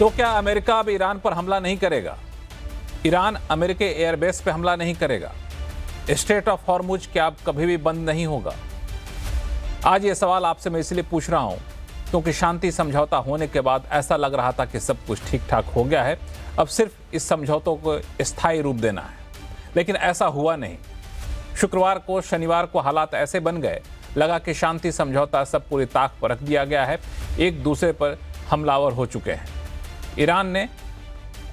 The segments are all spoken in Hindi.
तो क्या अमेरिका अब ईरान पर हमला नहीं करेगा? ईरान अमेरिकी एयरबेस पर हमला नहीं करेगा? स्ट्रेट ऑफ हॉर्मुज क्या अब कभी भी बंद नहीं होगा? आज ये सवाल आपसे मैं इसलिए पूछ रहा हूं क्योंकि शांति समझौता होने के बाद ऐसा लग रहा था कि सब कुछ ठीक ठाक हो गया है, अब सिर्फ इस समझौतों को स्थायी रूप देना है। लेकिन ऐसा हुआ नहीं। शुक्रवार को शनिवार को हालात ऐसे बन गए, लगा कि शांति समझौता सब पूरी ताक पर रख दिया गया है, एक दूसरे पर हमलावर हो चुके हैं। ईरान ने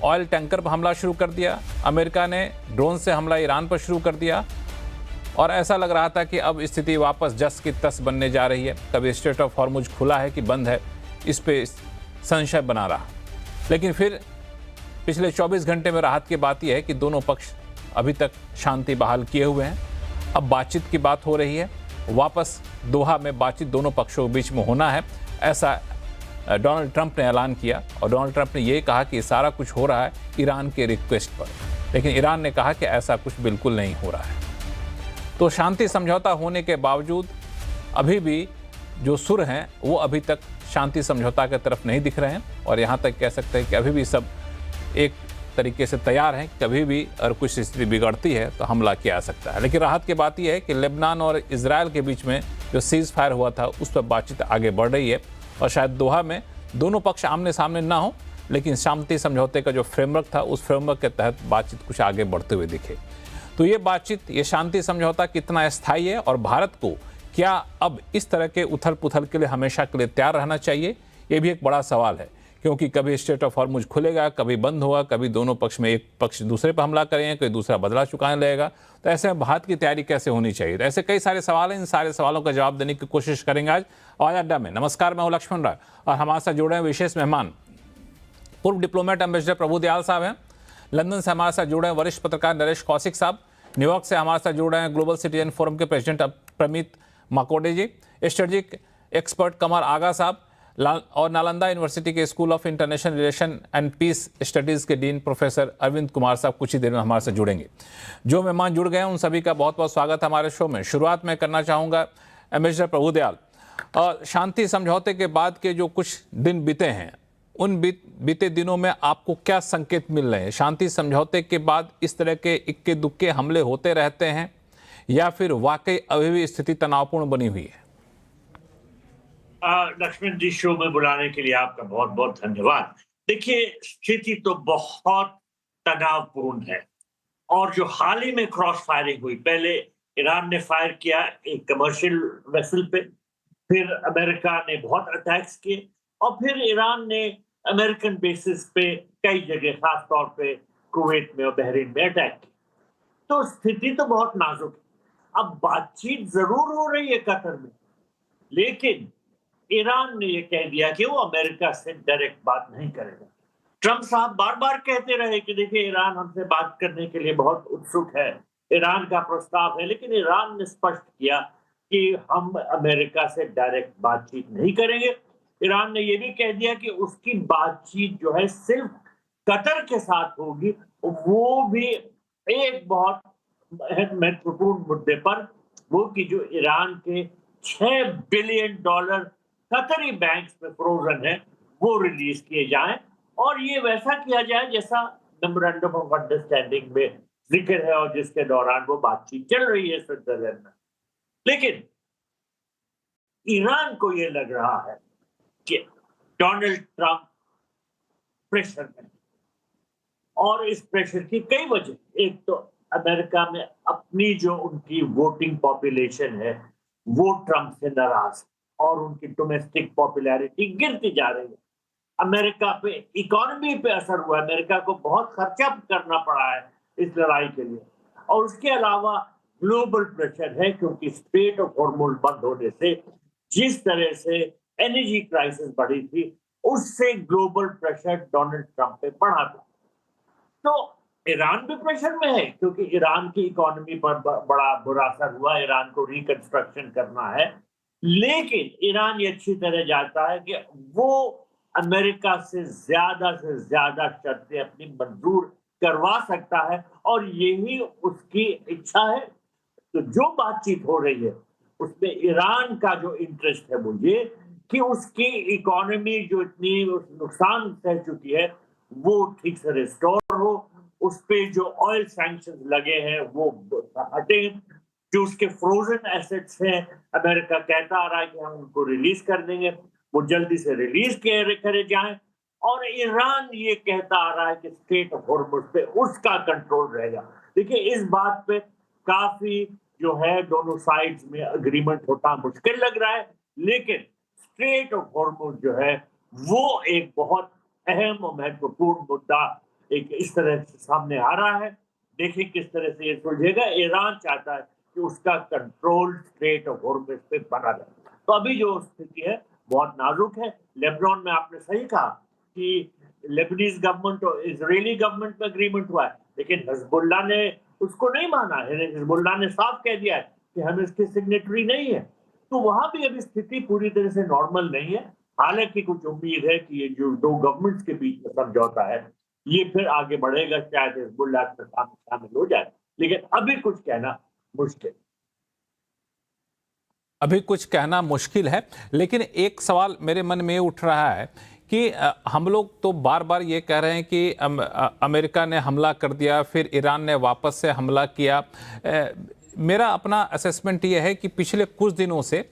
ऑयल टैंकर पर हमला शुरू कर दिया, अमेरिका ने ड्रोन से हमला ईरान पर शुरू कर दिया और ऐसा लग रहा था कि अब स्थिति वापस जस की तस बनने जा रही है। कभी स्ट्रेट ऑफ हॉर्मुज खुला है कि बंद है, इस पे संशय बना रहा। लेकिन फिर पिछले 24 घंटे में राहत की बात यह है कि दोनों पक्ष अभी तक शांति बहाल किए हुए हैं। अब बातचीत की बात हो रही है, वापस दोहा में बातचीत दोनों पक्षों के बीच में होना है, ऐसा डोनाल्ड ट्रंप ने ऐलान किया। और डोनाल्ड ट्रंप ने यह कहा कि सारा कुछ हो रहा है ईरान के रिक्वेस्ट पर, लेकिन ईरान ने कहा कि ऐसा कुछ बिल्कुल नहीं हो रहा है। तो शांति समझौता होने के बावजूद अभी भी जो सुर हैं वो अभी तक शांति समझौता की तरफ नहीं दिख रहे हैं और यहाँ तक कह सकते हैं कि अभी भी सब एक तरीके से तैयार हैं, कभी भी अगर कुछ स्थिति बिगड़ती है तो हमला किया जा सकता है। लेकिन राहत की बात यह है कि लेबनान और इजराइल के बीच में जो सीज फायर हुआ था उस पर बातचीत आगे बढ़ रही है और शायद दोहा में दोनों पक्ष आमने सामने ना हो, लेकिन शांति समझौते का जो फ्रेमवर्क था उस फ्रेमवर्क के तहत बातचीत कुछ आगे बढ़ते हुए दिखे। तो ये बातचीत, ये शांति समझौता कितना स्थायी है और भारत को क्या अब इस तरह के उथल पुथल के लिए हमेशा के लिए तैयार रहना चाहिए, ये भी एक बड़ा सवाल है। क्योंकि कभी स्ट्रेट ऑफ हॉर्मुज खुलेगा, कभी बंद होगा, कभी दोनों पक्ष में एक पक्ष दूसरे पर हमला करेंगे, कोई दूसरा बदला चुकाने लगेगा। तो ऐसे में भारत की तैयारी कैसे होनी चाहिए? तो ऐसे कई सारे सवाल हैं, इन सारे सवालों का जवाब देने की कोशिश करेंगे आज अड्डा में। नमस्कार, मैं हूं लक्ष्मण राय और हमारे साथ जुड़े हैं विशेष मेहमान पूर्व डिप्लोमेट एम्बेसडर प्रभु दयाल साहब हैं, लंदन से हमारे साथ जुड़े हैं वरिष्ठ पत्रकार नरेश कौशिक साहब, न्यूयॉर्क से हमारे साथ जुड़ रहे हैं ग्लोबल सिटीजन फोरम के president Pramit Makode ji, strategic expert Qamar Agha sahab और नालंदा यूनिवर्सिटी के school of international relation and peace studies के डीन प्रोफेसर अरविंद कुमार साहब कुछ ही देर में हमारे साथ जुड़ेंगे। जो मेहमान जुड़ गए हैं उन सभी का बहुत बहुत स्वागत है हमारे शो में। शुरुआत में करना चाहूँगा एम्बेसडर प्रभु दयाल, और शांति समझौते के बाद के जो कुछ दिन बीते हैं उन बीते दिनों में आपको क्या संकेत मिल रहे हैं? शांति समझौते के बाद इस तरह के इक्के दुक्के हमले होते रहते हैं या फिर वाकई अभी भी स्थिति तनावपूर्ण बनी हुई है? लक्ष्मण जी, शो में बुलाने के लिए आपका बहुत बहुत धन्यवाद। देखिए, स्थिति तो बहुत तनावपूर्ण है और जो हाल ही में क्रॉस फायरिंग हुई, पहले ईरान ने फायर किया एक कमर्शियल वेसल पे, फिर अमेरिका ने बहुत अटैक्स किए और फिर ईरान ने अमेरिकन बेसिस पे कई जगह, खास तौर पे कुवैत में और बहरीन में अटैक किया। तो स्थिति तो बहुत नाजुक है। अब बातचीत जरूर हो रही है कतर में, लेकिन ईरान ने यह कह दिया कि वो अमेरिका से डायरेक्ट बात नहीं करेगा। ट्रंप साहब बार बार कहते रहे कि देखिए, ईरान हमसे बात करने के लिए बहुत उत्सुक है, ईरान का प्रस्ताव है, लेकिन ईरान ने स्पष्ट किया कि हम अमेरिका से डायरेक्ट बातचीत नहीं करेंगे। ईरान ने यह भी कह दिया कि उसकी बातचीत जो है सिर्फ कतर के साथ होगी, वो भी एक बहुत महत्वपूर्ण मुद्दे पर, वो कि जो ईरान के $6 बिलियन कतरी बैंक्स में फ्रोजन है वो रिलीज किए जाएं और ये वैसा किया जाए जैसा मेमोरेंडम ऑफ अंडरस्टैंडिंग में जिक्र है और जिसके दौरान वो बातचीत चल रही है स्विट्जरलैंड में। लेकिन ईरान को ये लग रहा है कि डोनाल्ड ट्रंप प्रेशर में, और इस प्रेशर की कई वजह, एक तो अमेरिका में अपनी जो उनकी वोटिंग पॉपुलेशन है वो ट्रंप से नाराज और उनकी डोमेस्टिक पॉपुलैरिटी गिरती जा रही है। अमेरिका पे इकोनॉमी पे असर हुआ, अमेरिका को बहुत खर्चा करना पड़ा है इस लड़ाई के लिए, और उसके अलावा ग्लोबल प्रेशर है क्योंकि स्ट्रेट ऑफ हॉर्मुज बंद होने से जिस तरह से एनर्जी क्राइसिस बढ़ी थी उससे ग्लोबल प्रेशर डोनाल्ड ट्रंप पे बढ़ा था। तो ईरान भी प्रेशर में है क्योंकि ईरान की इकोनॉमी पर बड़ा बुरा असर हुआ, ईरान को रिकंस्ट्रक्शन करना है, लेकिन ईरान ये अच्छी तरह जानता है कि वो अमेरिका से ज्यादा शर्तें अपनी मंजूर करवा सकता है और यही उसकी इच्छा है। तो जो बातचीत हो रही है उसमें ईरान का जो इंटरेस्ट है वो ये कि उसकी इकोनॉमी जो इतनी नुकसान सह चुकी है वो ठीक से रिस्टोर हो, उस पे जो ऑयल सैंक्शंस लगे हैं वो हटे, जो उसके फ्रोजन एसेट्स हैं अमेरिका कहता आ रहा है कि हम उनको रिलीज कर देंगे, वो जल्दी से रिलीज करे जाएं, और ईरान ये कहता आ रहा है कि स्ट्रेट ऑफ हॉर्मुज पे उसका कंट्रोल रहेगा। देखिए इस बात पे काफी जो है दोनों साइड्स में अग्रीमेंट होता मुश्किल लग रहा है, लेकिन स्ट्रेट ऑफ हॉर्मुज जो है वो एक बहुत अहम और महत्वपूर्ण मुद्दा एक इस तरह से सामने आ रहा है। देखिए किस तरह से ये सुलझेगा। ईरान चाहता है कि उसका कंट्रोल स्ट्रेट ऑफ हॉर्मुज पे बना रहे। तो अभी जो स्थिति है बहुत नाजुक है। लेबनान में आपने सही कहा कि लेबनीज गवर्नमेंट और इजरायली गवर्नमेंट में एग्रीमेंट हुआ है, लेकिन हिजबुल्लाह ने उसको नहीं माना है। हिजबुल्लाह ने साफ कह दिया है कि हम इसके सिग्नेटरी नहीं है। तो वहां भी अभी स्थिति पूरी तरह से नॉर्मल नहीं है। हालांकि कुछ उम्मीद है कि ये जो दो गवर्नमेंट्स के बीच में समझौता है ये फिर आगे बढ़ेगा, शायद हिजबुल्लाह में शामिल हो जाए, लेकिन अभी कुछ कहना मुश्किल। अभी कुछ कहना मुश्किल है, लेकिन एक सवाल मेरे मन में उठ रहा है कि हम लोग तो बार बार ये कह रहे हैं कि अमेरिका ने हमला कर दिया, फिर ईरान ने वापस से हमला किया। मेरा अपना असेसमेंट ये है कि पिछले कुछ दिनों से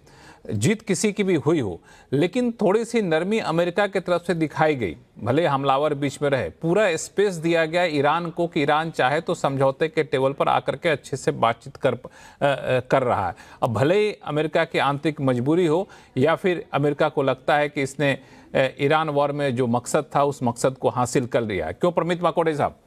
जीत किसी की भी हुई हो, लेकिन थोड़ी सी नरमी अमेरिका की तरफ से दिखाई गई। भले हमलावर बीच में रहे, पूरा स्पेस दिया गया ईरान को कि ईरान चाहे तो समझौते के टेबल पर आकर के अच्छे से बातचीत कर रहा है। अब भले ही अमेरिका की आंतरिक मजबूरी हो या फिर अमेरिका को लगता है कि इसने ईरान वॉर में जो मकसद था उस मकसद को हासिल कर लिया है। क्यों प्रमित माकोड़े साहब?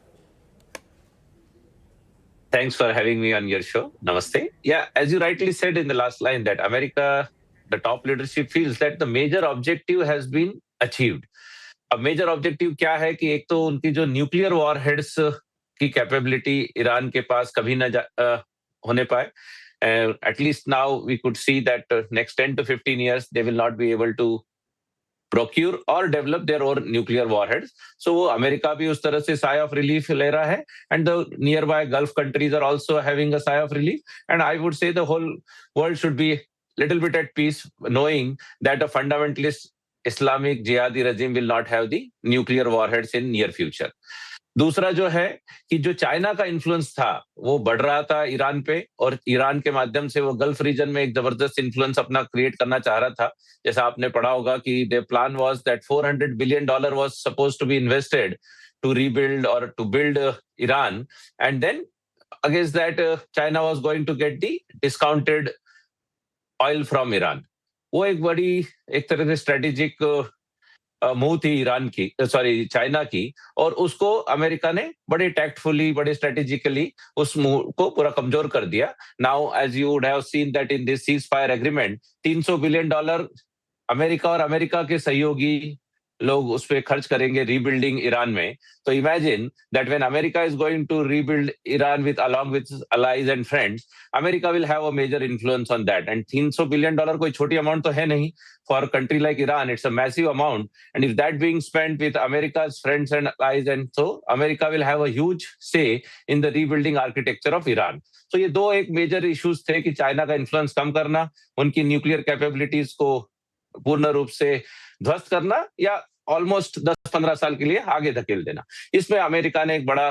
Thanks for having me on your show. Namaste. Yeah, as you rightly said in the last line, that America, the top leadership feels that the major objective has been achieved. अब मेजर ऑब्जेक्टिव क्या है कि एक तो उनकी जो न्यूक्लियर वॉर हेड्स की कैपेबिलिटी ईरान के पास कभी ना होने पाए। At least now we could see that next 10 to 15 years they will not be able to procure or develop their own nuclear warheads. So वो अमेरिका भी उस तरह से sigh of relief ले रहा है, and the nearby Gulf countries are also having a sigh of relief. And I would say the whole world should be little bit at peace, knowing that a fundamentalist Islamic jihadi regime will not have the nuclear warheads in near future. दूसरा जो है कि जो चाइना का इन्फ्लुएंस था वो बढ़ रहा था ईरान पे, और ईरान के माध्यम से वो गल्फ रीजन में एक जबरदस्त इन्फ्लुएंस अपना क्रिएट करना चाह रहा था। जैसा आपने पढ़ा होगा कि the plan was that $400 billion was supposed to be invested to rebuild और to build Iran, and then against that China was going to get the discounted oil from Iran. वो एक बड़ी एक तरह से स्ट्रेटेजिक मूव थी चाइना की, और उसको अमेरिका ने बड़े टैक्टफुली, बड़े स्ट्रेटेजिकली उस मूव को पूरा कमजोर कर दिया। Now as you would have seen that in this ceasefire agreement $300 billion America और अमेरिका के सहयोगी लोग उस पर खर्च करेंगे रीबिल्डिंग ईरान में। तो imagine that when America is going to rebuild Iran with along with allies and friends, America will have a major influence on that. And $300 billion कोई छोटी अमाउंट तो है नहीं for a country like Iran. It's a massive amount, and if that being spent with America's friends and allies, and so America will have a huge say in the rebuilding architecture of Iran. So ये दो एक मेजर इश्यूज थे कि चाइना का इन्फ्लुएंस कम करना, उनकी न्यूक्लियर कैपेबिलिटीज को पूर्ण रूप से ध्वस्त करना, या ऑलमोस्ट 10-15 साल के लिए आगे धकेल देना। इसमें अमेरिका ने एक बड़ा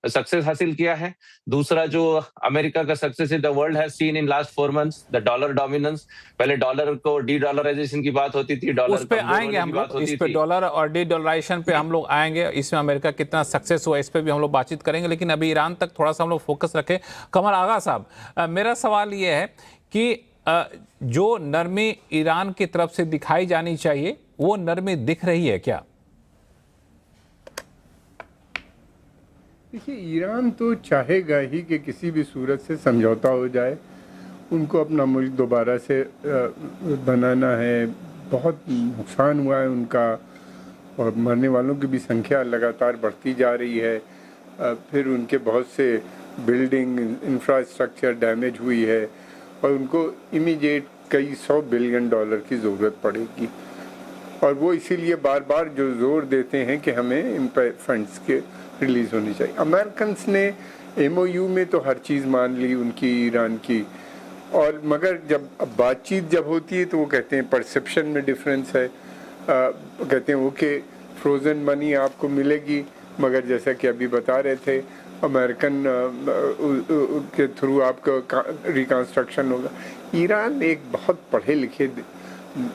सक्सेस हासिल किया है। दूसरा जो अमेरिका का सक्सेस है, the world has seen in last 4 months the dollar dominance. पहले डॉलर को डी डॉलराइजेशन की बात होती थी, डॉलर उस पे आएंगे हम लोग, इस पे डॉलर और डी डॉलराइजेशन पे हम लोग आएंगे। इसमें अमेरिका कितना सक्सेस हुआ इस पे भी हम लोग बातचीत करेंगे, लेकिन अभी ईरान तक थोड़ा सा हम लोग फोकस रखें। कमर आगा साहब, मेरा सवाल ये है कि जो नरमी ईरान की तरफ से दिखाई जानी चाहिए वो नरमी दिख रही है क्या? देखिए, ईरान तो चाहेगा ही कि किसी भी सूरत से समझौता हो जाए। उनको अपना मुल्क दोबारा से बनाना है। बहुत नुकसान हुआ है उनका, और मरने वालों की भी संख्या लगातार बढ़ती जा रही है। फिर उनके बहुत से बिल्डिंग इंफ्रास्ट्रक्चर डैमेज हुई है, और उनको इमीडिएट कई $100 billion की ज़रूरत पड़ेगी। और वो इसीलिए बार बार जो ज़ोर देते हैं कि हमें इन फंड्स के रिलीज़ होनी चाहिए। अमेरिकन्स ने MOU में तो हर चीज़ मान ली उनकी, ईरान की, और मगर जब अब बातचीत जब होती है तो वो कहते हैं परसेप्शन में डिफरेंस है। कहते हैं ओके फ्रोज़न मनी आपको मिलेगी, मगर जैसा कि अभी बता रहे थे अमेरिकन के थ्रू आपका रिकंस्ट्रक्शन होगा। ईरान एक बहुत पढ़े लिखे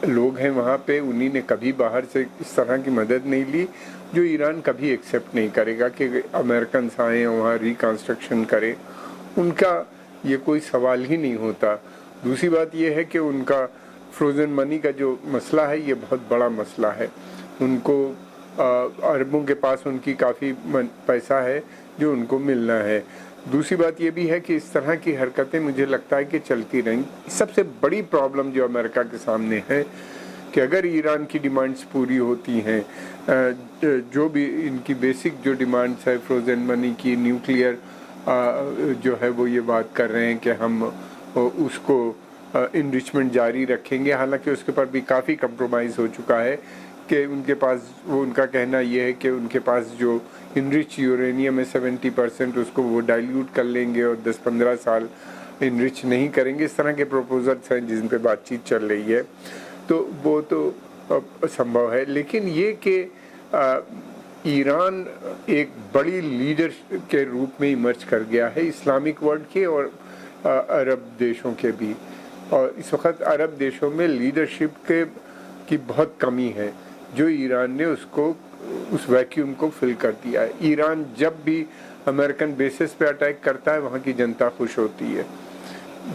लोग हैं वहाँ पे, उन्हीं ने कभी बाहर से इस तरह की मदद नहीं ली, जो ईरान कभी एक्सेप्ट नहीं करेगा कि अमेरिकन आएँ वहाँ रिकंस्ट्रक्शन करें। उनका ये कोई सवाल ही नहीं होता। दूसरी बात ये है कि उनका फ्रोज़न मनी का जो मसला है ये बहुत बड़ा मसला है। उनको अरबों के पास उनकी काफ़ी पैसा है जो उनको मिलना है। दूसरी बात ये भी है कि इस तरह की हरकतें मुझे लगता है कि चलती रहेंगी। सबसे बड़ी प्रॉब्लम जो अमेरिका के सामने है कि अगर ईरान की डिमांड्स पूरी होती हैं, जो भी इनकी बेसिक जो डिमांड्स है फ्रोज़न मनी की, न्यूक्लियर जो है वो ये बात कर रहे हैं कि हम उसको इनरिचमेंट जारी रखेंगे, हालांकि उसके पर भी काफ़ी कंप्रोमाइज़ हो चुका है कि उनके पास वो उनका कहना ये है कि उनके पास जो इनरिच यूरेनियम है 70% उसको वो डाइल्यूट कर लेंगे और 10-15 साल इनरिच नहीं करेंगे। इस तरह के प्रपोजल्स हैं जिन पे बातचीत चल रही है, तो वो तो संभव है। लेकिन ये कि ईरान एक बड़ी लीडर के रूप में इमर्ज कर गया है इस्लामिक वर्ल्ड के और अरब देशों के भी, और इस वक्त अरब देशों में लीडरशिप की बहुत कमी है, जो ईरान ने उसको उस वैक्यूम को फिल कर दिया है। ईरान जब भी अमेरिकन बेसिस पे अटैक करता है वहाँ की जनता खुश होती है,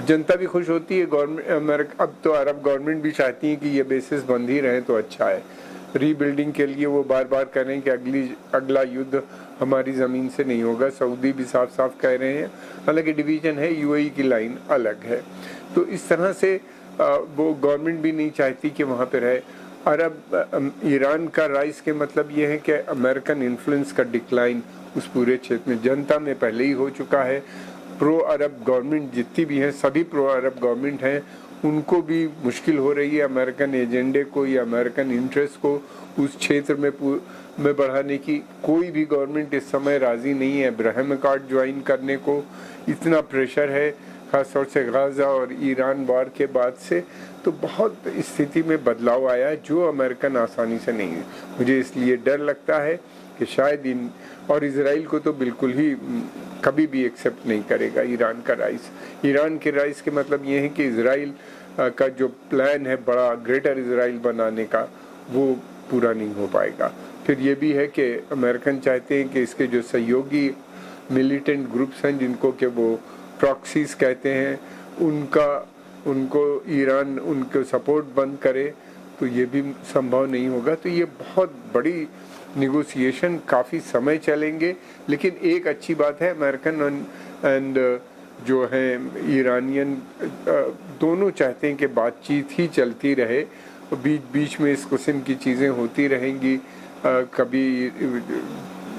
जनता भी खुश होती है। गवर्नमेंट अब तो अरब गवर्नमेंट भी चाहती है कि ये बेसिस बंद ही रहें तो अच्छा है। रीबिल्डिंग के लिए वो बार बार कह रहे हैं कि अगला युद्ध हमारी ज़मीन से नहीं होगा। सऊदी भी साफ साफ कह रहे हैं, हालांकि डिवीज़न है, यूएई की लाइन अलग है। तो इस तरह से वो गवर्नमेंट भी नहीं चाहती कि वहाँ पे रहे। अरब ईरान का राइज के मतलब ये है कि अमेरिकन इन्फ्लुएंस का डिक्लाइन उस पूरे क्षेत्र में जनता में पहले ही हो चुका है। प्रो अरब गवर्नमेंट जितनी भी हैं, सभी प्रो अरब गवर्नमेंट हैं, उनको भी मुश्किल हो रही है अमेरिकन एजेंडे को या अमेरिकन इंटरेस्ट को उस क्षेत्र में बढ़ाने की। कोई भी गवर्नमेंट इस समय राज़ी नहीं है अब्राहम अकॉर्ड ज्वाइन करने को। इतना प्रेशर है खासतौर से गाज़ा और ईरान वार के बाद से, तो बहुत स्थिति में बदलाव आया है जो अमेरिकन आसानी से नहीं है। मुझे इसलिए डर लगता है कि शायद और इजराइल को तो बिल्कुल ही कभी भी एक्सेप्ट नहीं करेगा ईरान का राइस। ईरान के राइस के मतलब ये है कि इजराइल का जो प्लान है बड़ा ग्रेटर इजराइल बनाने का, वो पूरा नहीं हो पाएगा। फिर ये भी है कि अमेरिकन चाहते हैं कि इसके जो सहयोगी मिलिटेंट ग्रुप्स हैं जिनको कि वो प्रॉक्सीज कहते हैं, उनको ईरान उनको सपोर्ट बंद करे, तो ये भी संभव नहीं होगा। तो ये बहुत बड़ी निगोसिएशन काफ़ी समय चलेंगे। लेकिन एक अच्छी बात है, अमेरिकन एंड जो हैं ईरानियन दोनों चाहते हैं कि बातचीत ही चलती रहे, बीच बीच में इस किस्म की चीज़ें होती रहेंगी। कभी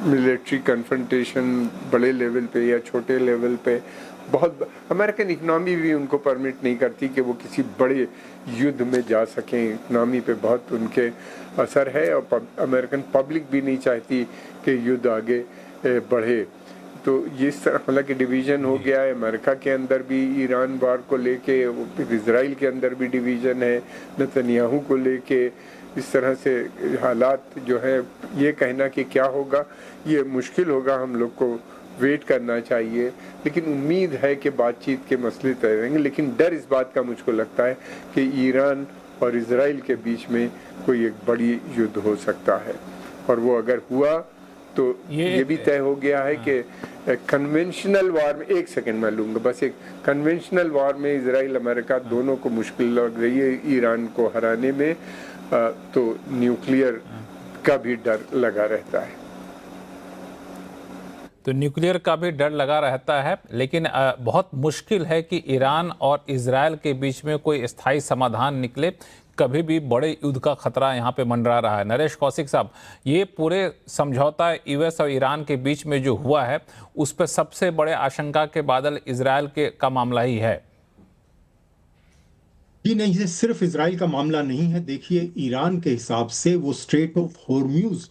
मिलिट्री कन्फ्रंटेशन बड़े लेवल पे या छोटे लेवल पे, बहुत अमेरिकन इकनॉमी भी उनको परमिट नहीं करती कि वो किसी बड़े युद्ध में जा सकें। इकनॉमी पे बहुत उनके असर है और अमेरिकन पब्लिक भी नहीं चाहती कि युद्ध आगे बढ़े। तो ये हालांकि डिवीज़न हो गया है अमेरिका के अंदर भी ईरान वार को लेके, फिर इजराइल के अंदर भी डिवीज़न है नेतन्याहू को लेके। इस तरह से हालात जो है, ये कहना कि क्या होगा ये मुश्किल होगा, हम लोग को वेट करना चाहिए। लेकिन उम्मीद है कि बातचीत के मसले तय रहेंगे। लेकिन डर इस बात का मुझको लगता है कि ईरान और इजराइल के बीच में कोई एक बड़ी युद्ध हो सकता है, और वो अगर हुआ तो ये भी तय हो गया है कि कन्वेंशनल वार में, एक सेकंड मैं लूँगा बस, एक कन्वेंशनल वार में इजराइल अमेरिका दोनों को मुश्किल लग रही है ईरान को हराने में, तो न्यूक्लियर का भी डर लगा रहता है। तो न्यूक्लियर का भी डर लगा रहता है, लेकिन बहुत मुश्किल है कि ईरान और इजराइल के बीच में कोई स्थायी समाधान निकले। कभी भी बड़े युद्ध का खतरा यहाँ पे मंडरा रहा है। नरेश कौशिक साहब, ये पूरे समझौता यूएस और ईरान के बीच में जो हुआ है, उस पर सबसे बड़े आशंका के बादल इजराइल का मामला ही है। जी नहीं, ये सिर्फ इजराइल का मामला नहीं है। देखिए, ईरान के हिसाब से वो स्ट्रेट ऑफ हॉर्म्यूज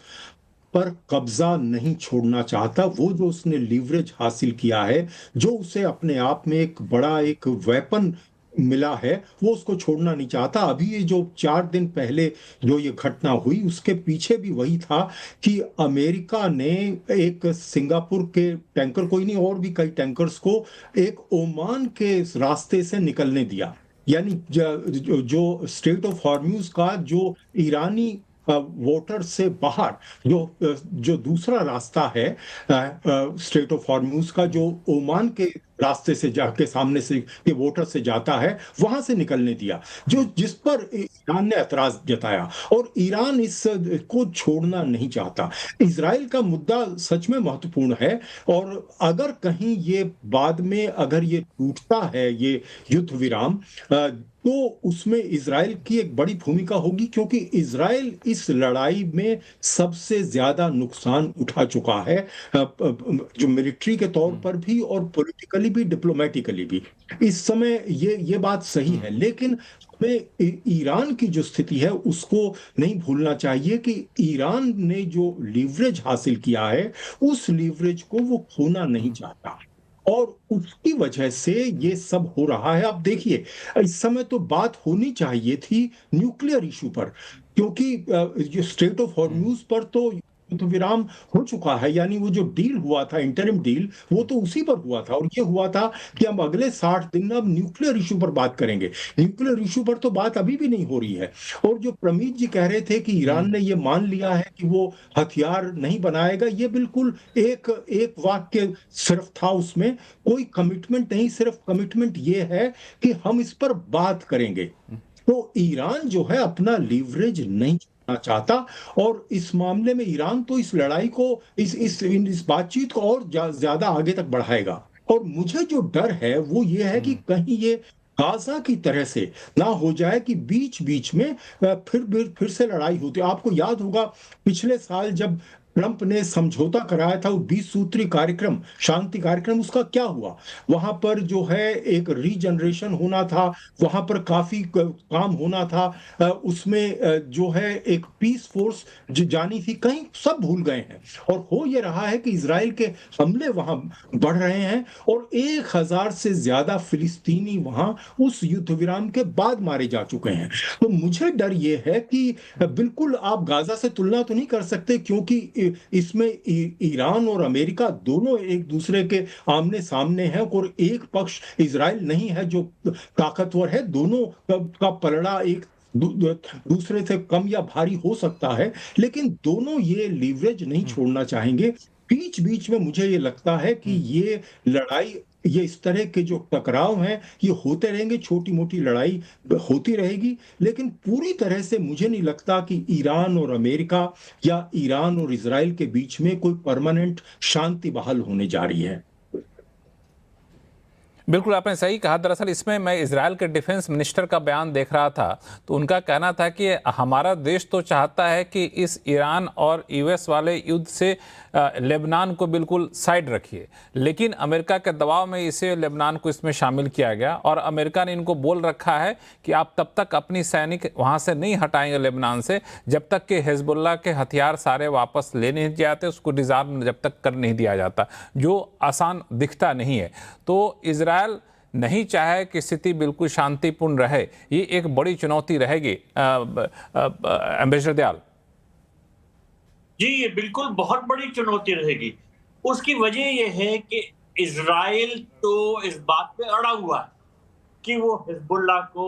पर कब्जा नहीं छोड़ना चाहता। वो जो उसने लीवरेज हासिल किया है, जो उसे अपने आप में एक बड़ा एक वेपन मिला है वो उसको छोड़ना नहीं चाहता। अभी ये जो 4 दिन पहले जो ये घटना हुई उसके पीछे भी वही था कि अमेरिका ने एक सिंगापुर के टैंकर, कोई नहीं और भी कई टैंकर्स को एक ओमान के रास्ते से निकलने दिया। यानी जो स्ट्रेट ऑफ हॉर्म्यूज का जो ईरानी वोटर से बाहर जो दूसरा रास्ता है स्ट्रेट ऑफ हॉर्म्यूज का, जो ओमान के रास्ते से जाके सामने से के वोटर से जाता है, वहां से निकलने दिया, जिस पर ईरान ने ऐतराज जताया। और ईरान इस को छोड़ना नहीं चाहता। इजराइल का मुद्दा सच में महत्वपूर्ण है, और अगर कहीं ये बाद में अगर ये टूटता है ये युद्ध विराम, तो उसमें इजराइल की एक बड़ी भूमिका होगी, क्योंकि इजराइल इस लड़ाई में सबसे ज्यादा नुकसान उठा चुका है, जो मिलिट्री के तौर पर भी और पॉलिटिकली भी, डिप्लोमेटिकली भी। इस समय ये बात सही है, लेकिन हमें ईरान की जो स्थिति है उसको नहीं भूलना चाहिए कि ईरान ने जो लीवरेज हासिल किया है उस लीवरेज को वो खोना नहीं चाहता, और उसकी वजह से ये सब हो रहा है। अब देखिए, इस समय तो बात होनी चाहिए थी न्यूक्लियर इशू पर, क्योंकि जो स्ट्रेट ऑफ हॉर्म्यूज पर तो युद्ध विराम हो चुका है। यानी वो जो डील हुआ था, इंटरिम डील, वो तो उसी पर हुआ था, और ये हुआ था कि हम अगले 60 दिन अब न्यूक्लियर इशू पर बात करेंगे। न्यूक्लियर इशू पर तो बात अभी भी नहीं हो रही है। और जो प्रमीत जी कह रहे थे कि ईरान ने ये मान लिया है कि वो हथियार नहीं बनाएगा, ये बिल्कुल एक वाक्य सिर्फ था, उसमें कोई कमिटमेंट नहीं। सिर्फ कमिटमेंट ये है कि हम इस पर बात करेंगे। तो ईरान जो है अपना लीवरेज नहीं चाहता, और इस मामले में ईरान तो इस लड़ाई को, इस बातचीत को और ज्यादा आगे तक बढ़ाएगा। और मुझे जो डर है वो ये है कि कहीं ये गाजा की तरह से ना हो जाए कि बीच बीच में फिर से लड़ाई होती है। आपको याद होगा पिछले साल जब ट्रंप ने समझौता कराया था, वो 20 सूत्री कार्यक्रम, शांति कार्यक्रम, उसका क्या हुआ? वहां पर जो है एक रीजनरेशन होना था, वहां पर काफी काम होना था, उसमें जो है एक पीस फोर्स जो जानी थी, कहीं सब भूल गए हैं। और हो ये रहा है कि इजराइल के हमले वहां बढ़ रहे हैं, और 1000 से ज्यादा फिलिस्तीनी वहां उस युद्ध विराम के बाद मारे जा चुके हैं। तो मुझे डर ये है कि बिल्कुल आप गाजा से तुलना तो नहीं कर सकते, क्योंकि इसमें ईरान और अमेरिका दोनों एक दूसरे के आमने सामने हैं, और एक पक्ष इजराइल नहीं है जो ताकतवर है। दोनों का पलड़ा एक दूसरे से कम या भारी हो सकता है, लेकिन दोनों ये लीवरेज नहीं छोड़ना चाहेंगे। बीच बीच में मुझे ये लगता है कि ये लड़ाई, ये इस तरह के जो टकराव हैं, ये होते रहेंगे, छोटी मोटी लड़ाई होती रहेगी, लेकिन पूरी तरह से मुझे नहीं लगता कि ईरान और अमेरिका या ईरान और इजराइल के बीच में कोई परमानेंट शांति बहाल होने जा रही है। बिल्कुल आपने सही कहा। दरअसल इसमें मैं इजराइल के डिफेंस मिनिस्टर का बयान देख रहा था, तो उनका कहना था कि हमारा देश तो चाहता है कि इस ईरान और यूएस वाले युद्ध से लेबनान को बिल्कुल साइड रखिए, लेकिन अमेरिका के दबाव में इसे लेबनान को इसमें शामिल किया गया, और अमेरिका ने इनको बोल रखा है कि आप तब तक अपनी सैनिक वहाँ से नहीं हटाएंगे लेबनान से जब तक कि हिजबुल्लाह के हथियार सारे वापस ले नहीं जाते, उसको डिज़ार्म जब तक कर नहीं दिया जाता, जो आसान दिखता नहीं है। तो इजराइल नहीं चाहे कि स्थिति बिल्कुल शांतिपूर्ण रहे, ये एक बड़ी चुनौती रहेगी। एम्बेसडर दयाल जी, ये बिल्कुल बहुत बड़ी चुनौती रहेगी। उसकी वजह यह है कि इजराइल तो इस बात पे अड़ा हुआ है कि वो हिजबुल्लाह को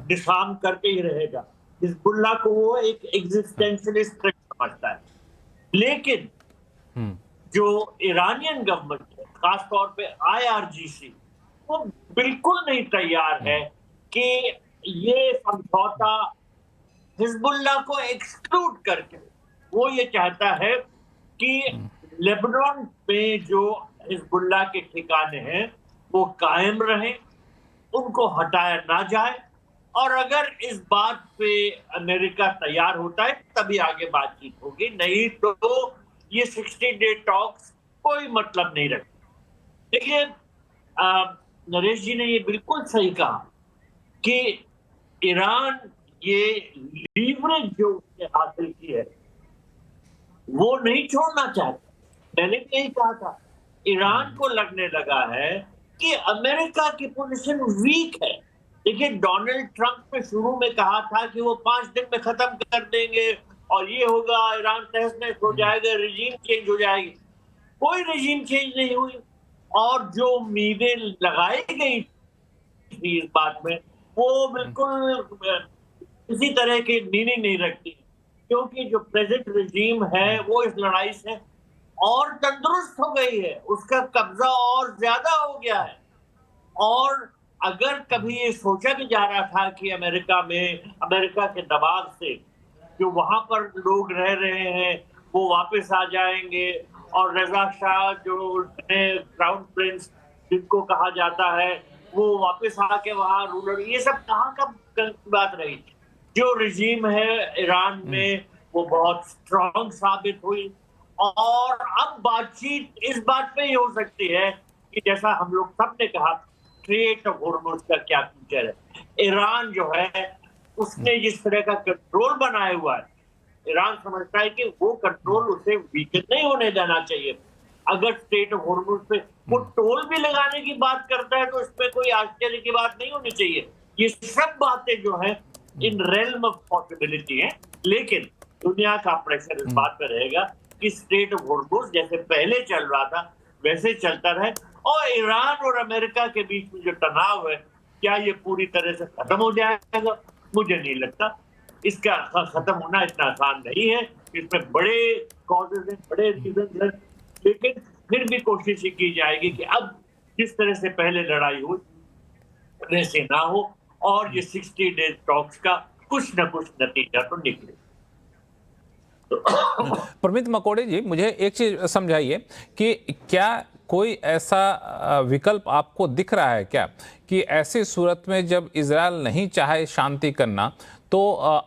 डिसआर्म करके ही रहेगा। हिजबुल्लाह को वो एक एग्जिस्टेंशियलिस्ट थ्रेट समझता है, लेकिन जो ईरानियन गवर्नमेंट है, खासतौर पे IRGC, वो बिल्कुल नहीं तैयार है कि ये समझौता हिजबुल्लाह को एक्सक्लूड करके, वो ये चाहता है कि लेबनान में जो हिजबुल्लाह के ठिकाने हैं वो कायम रहें, उनको हटाया ना जाए, और अगर इस बात पे अमेरिका तैयार होता है तभी आगे बातचीत होगी, नहीं तो ये 60-डे टॉक्स कोई मतलब नहीं रखते। देखिए, नरेश जी ने ये बिल्कुल सही कहा कि ईरान ये लीवरेज जो उसने हासिल की है वो नहीं छोड़ना चाहता। मैंने यही कहा था, ईरान को लगने लगा है कि अमेरिका की पोजीशन वीक है, देखिए, डोनाल्ड ट्रंप ने शुरू में कहा था कि वो 5 दिन में खत्म कर देंगे और ये होगा, ईरान तहस-नहस हो जाएगा, रिजीम चेंज हो जाएगी। कोई रिजीम चेंज नहीं हुई और जो उम्मीदें लगाई गई थी इस बात में, वो बिल्कुल किसी तरह की मीनिंग नहीं रखती, क्योंकि जो प्रेजेंट रिजीम है वो इस लड़ाई से और तंदुरुस्त हो गई है, उसका कब्जा और ज्यादा हो गया है। और अगर कभी ये सोचा भी जा रहा था कि अमेरिका के दबाव से जो वहां पर लोग रह रहे हैं वो वापस आ जाएंगे और रजा शाह जो क्राउन प्रिंस जिनको कहा जाता है वो वापस आके वहां रूलर, ये सब कहाँ का बात रही। जो रिजीम है ईरान में वो बहुत स्ट्रांग साबित हुई और अब बातचीत इस बात पे ही हो सकती है कि जैसा हम लोग सबने कहा, स्ट्रेट ऑफ हॉर्मुज़ का क्या फ्यूचर है। ईरान जो है उसने जिस तरह का कंट्रोल बनाया हुआ है, ईरान समझता है कि वो कंट्रोल उसे वीकन नहीं होने देना चाहिए। अगर स्ट्रेट ऑफ हॉर्मुज़ पे वो टोल भी लगाने की बात करता है तो इसमें कोई आश्चर्य की बात नहीं होनी चाहिए। ये सब बातें जो है इन रेल्म ऑफ पॉसिबिलिटी है, लेकिन दुनिया का प्रेशर इस बात पर रहेगा कि स्ट्रेट ऑफ हॉर्मुज़ जैसे पहले चल रहा था वैसे चलता रहे और ईरान और अमेरिका के बीच में जो तनाव है क्या ये पूरी तरह से खत्म हो जाएगा? मुझे नहीं लगता। इसका खत्म होना इतना आसान नहीं है, इसमें बड़े कॉजेज हैं, बड़े रीजन हैं, लेकिन फिर भी कोशिश की जाएगी कि अब जिस तरह से पहले लड़ाई हुई वैसे ना हो और ये 60 डेज टॉक्स का कुछ न कुछ नतीजा तो निकले। परमित मकोड़े जी, मुझे एक चीज समझाइए कि क्या कोई ऐसा विकल्प आपको दिख रहा है क्या कि ऐसी सूरत में जब इजराइल नहीं चाहे शांति करना तो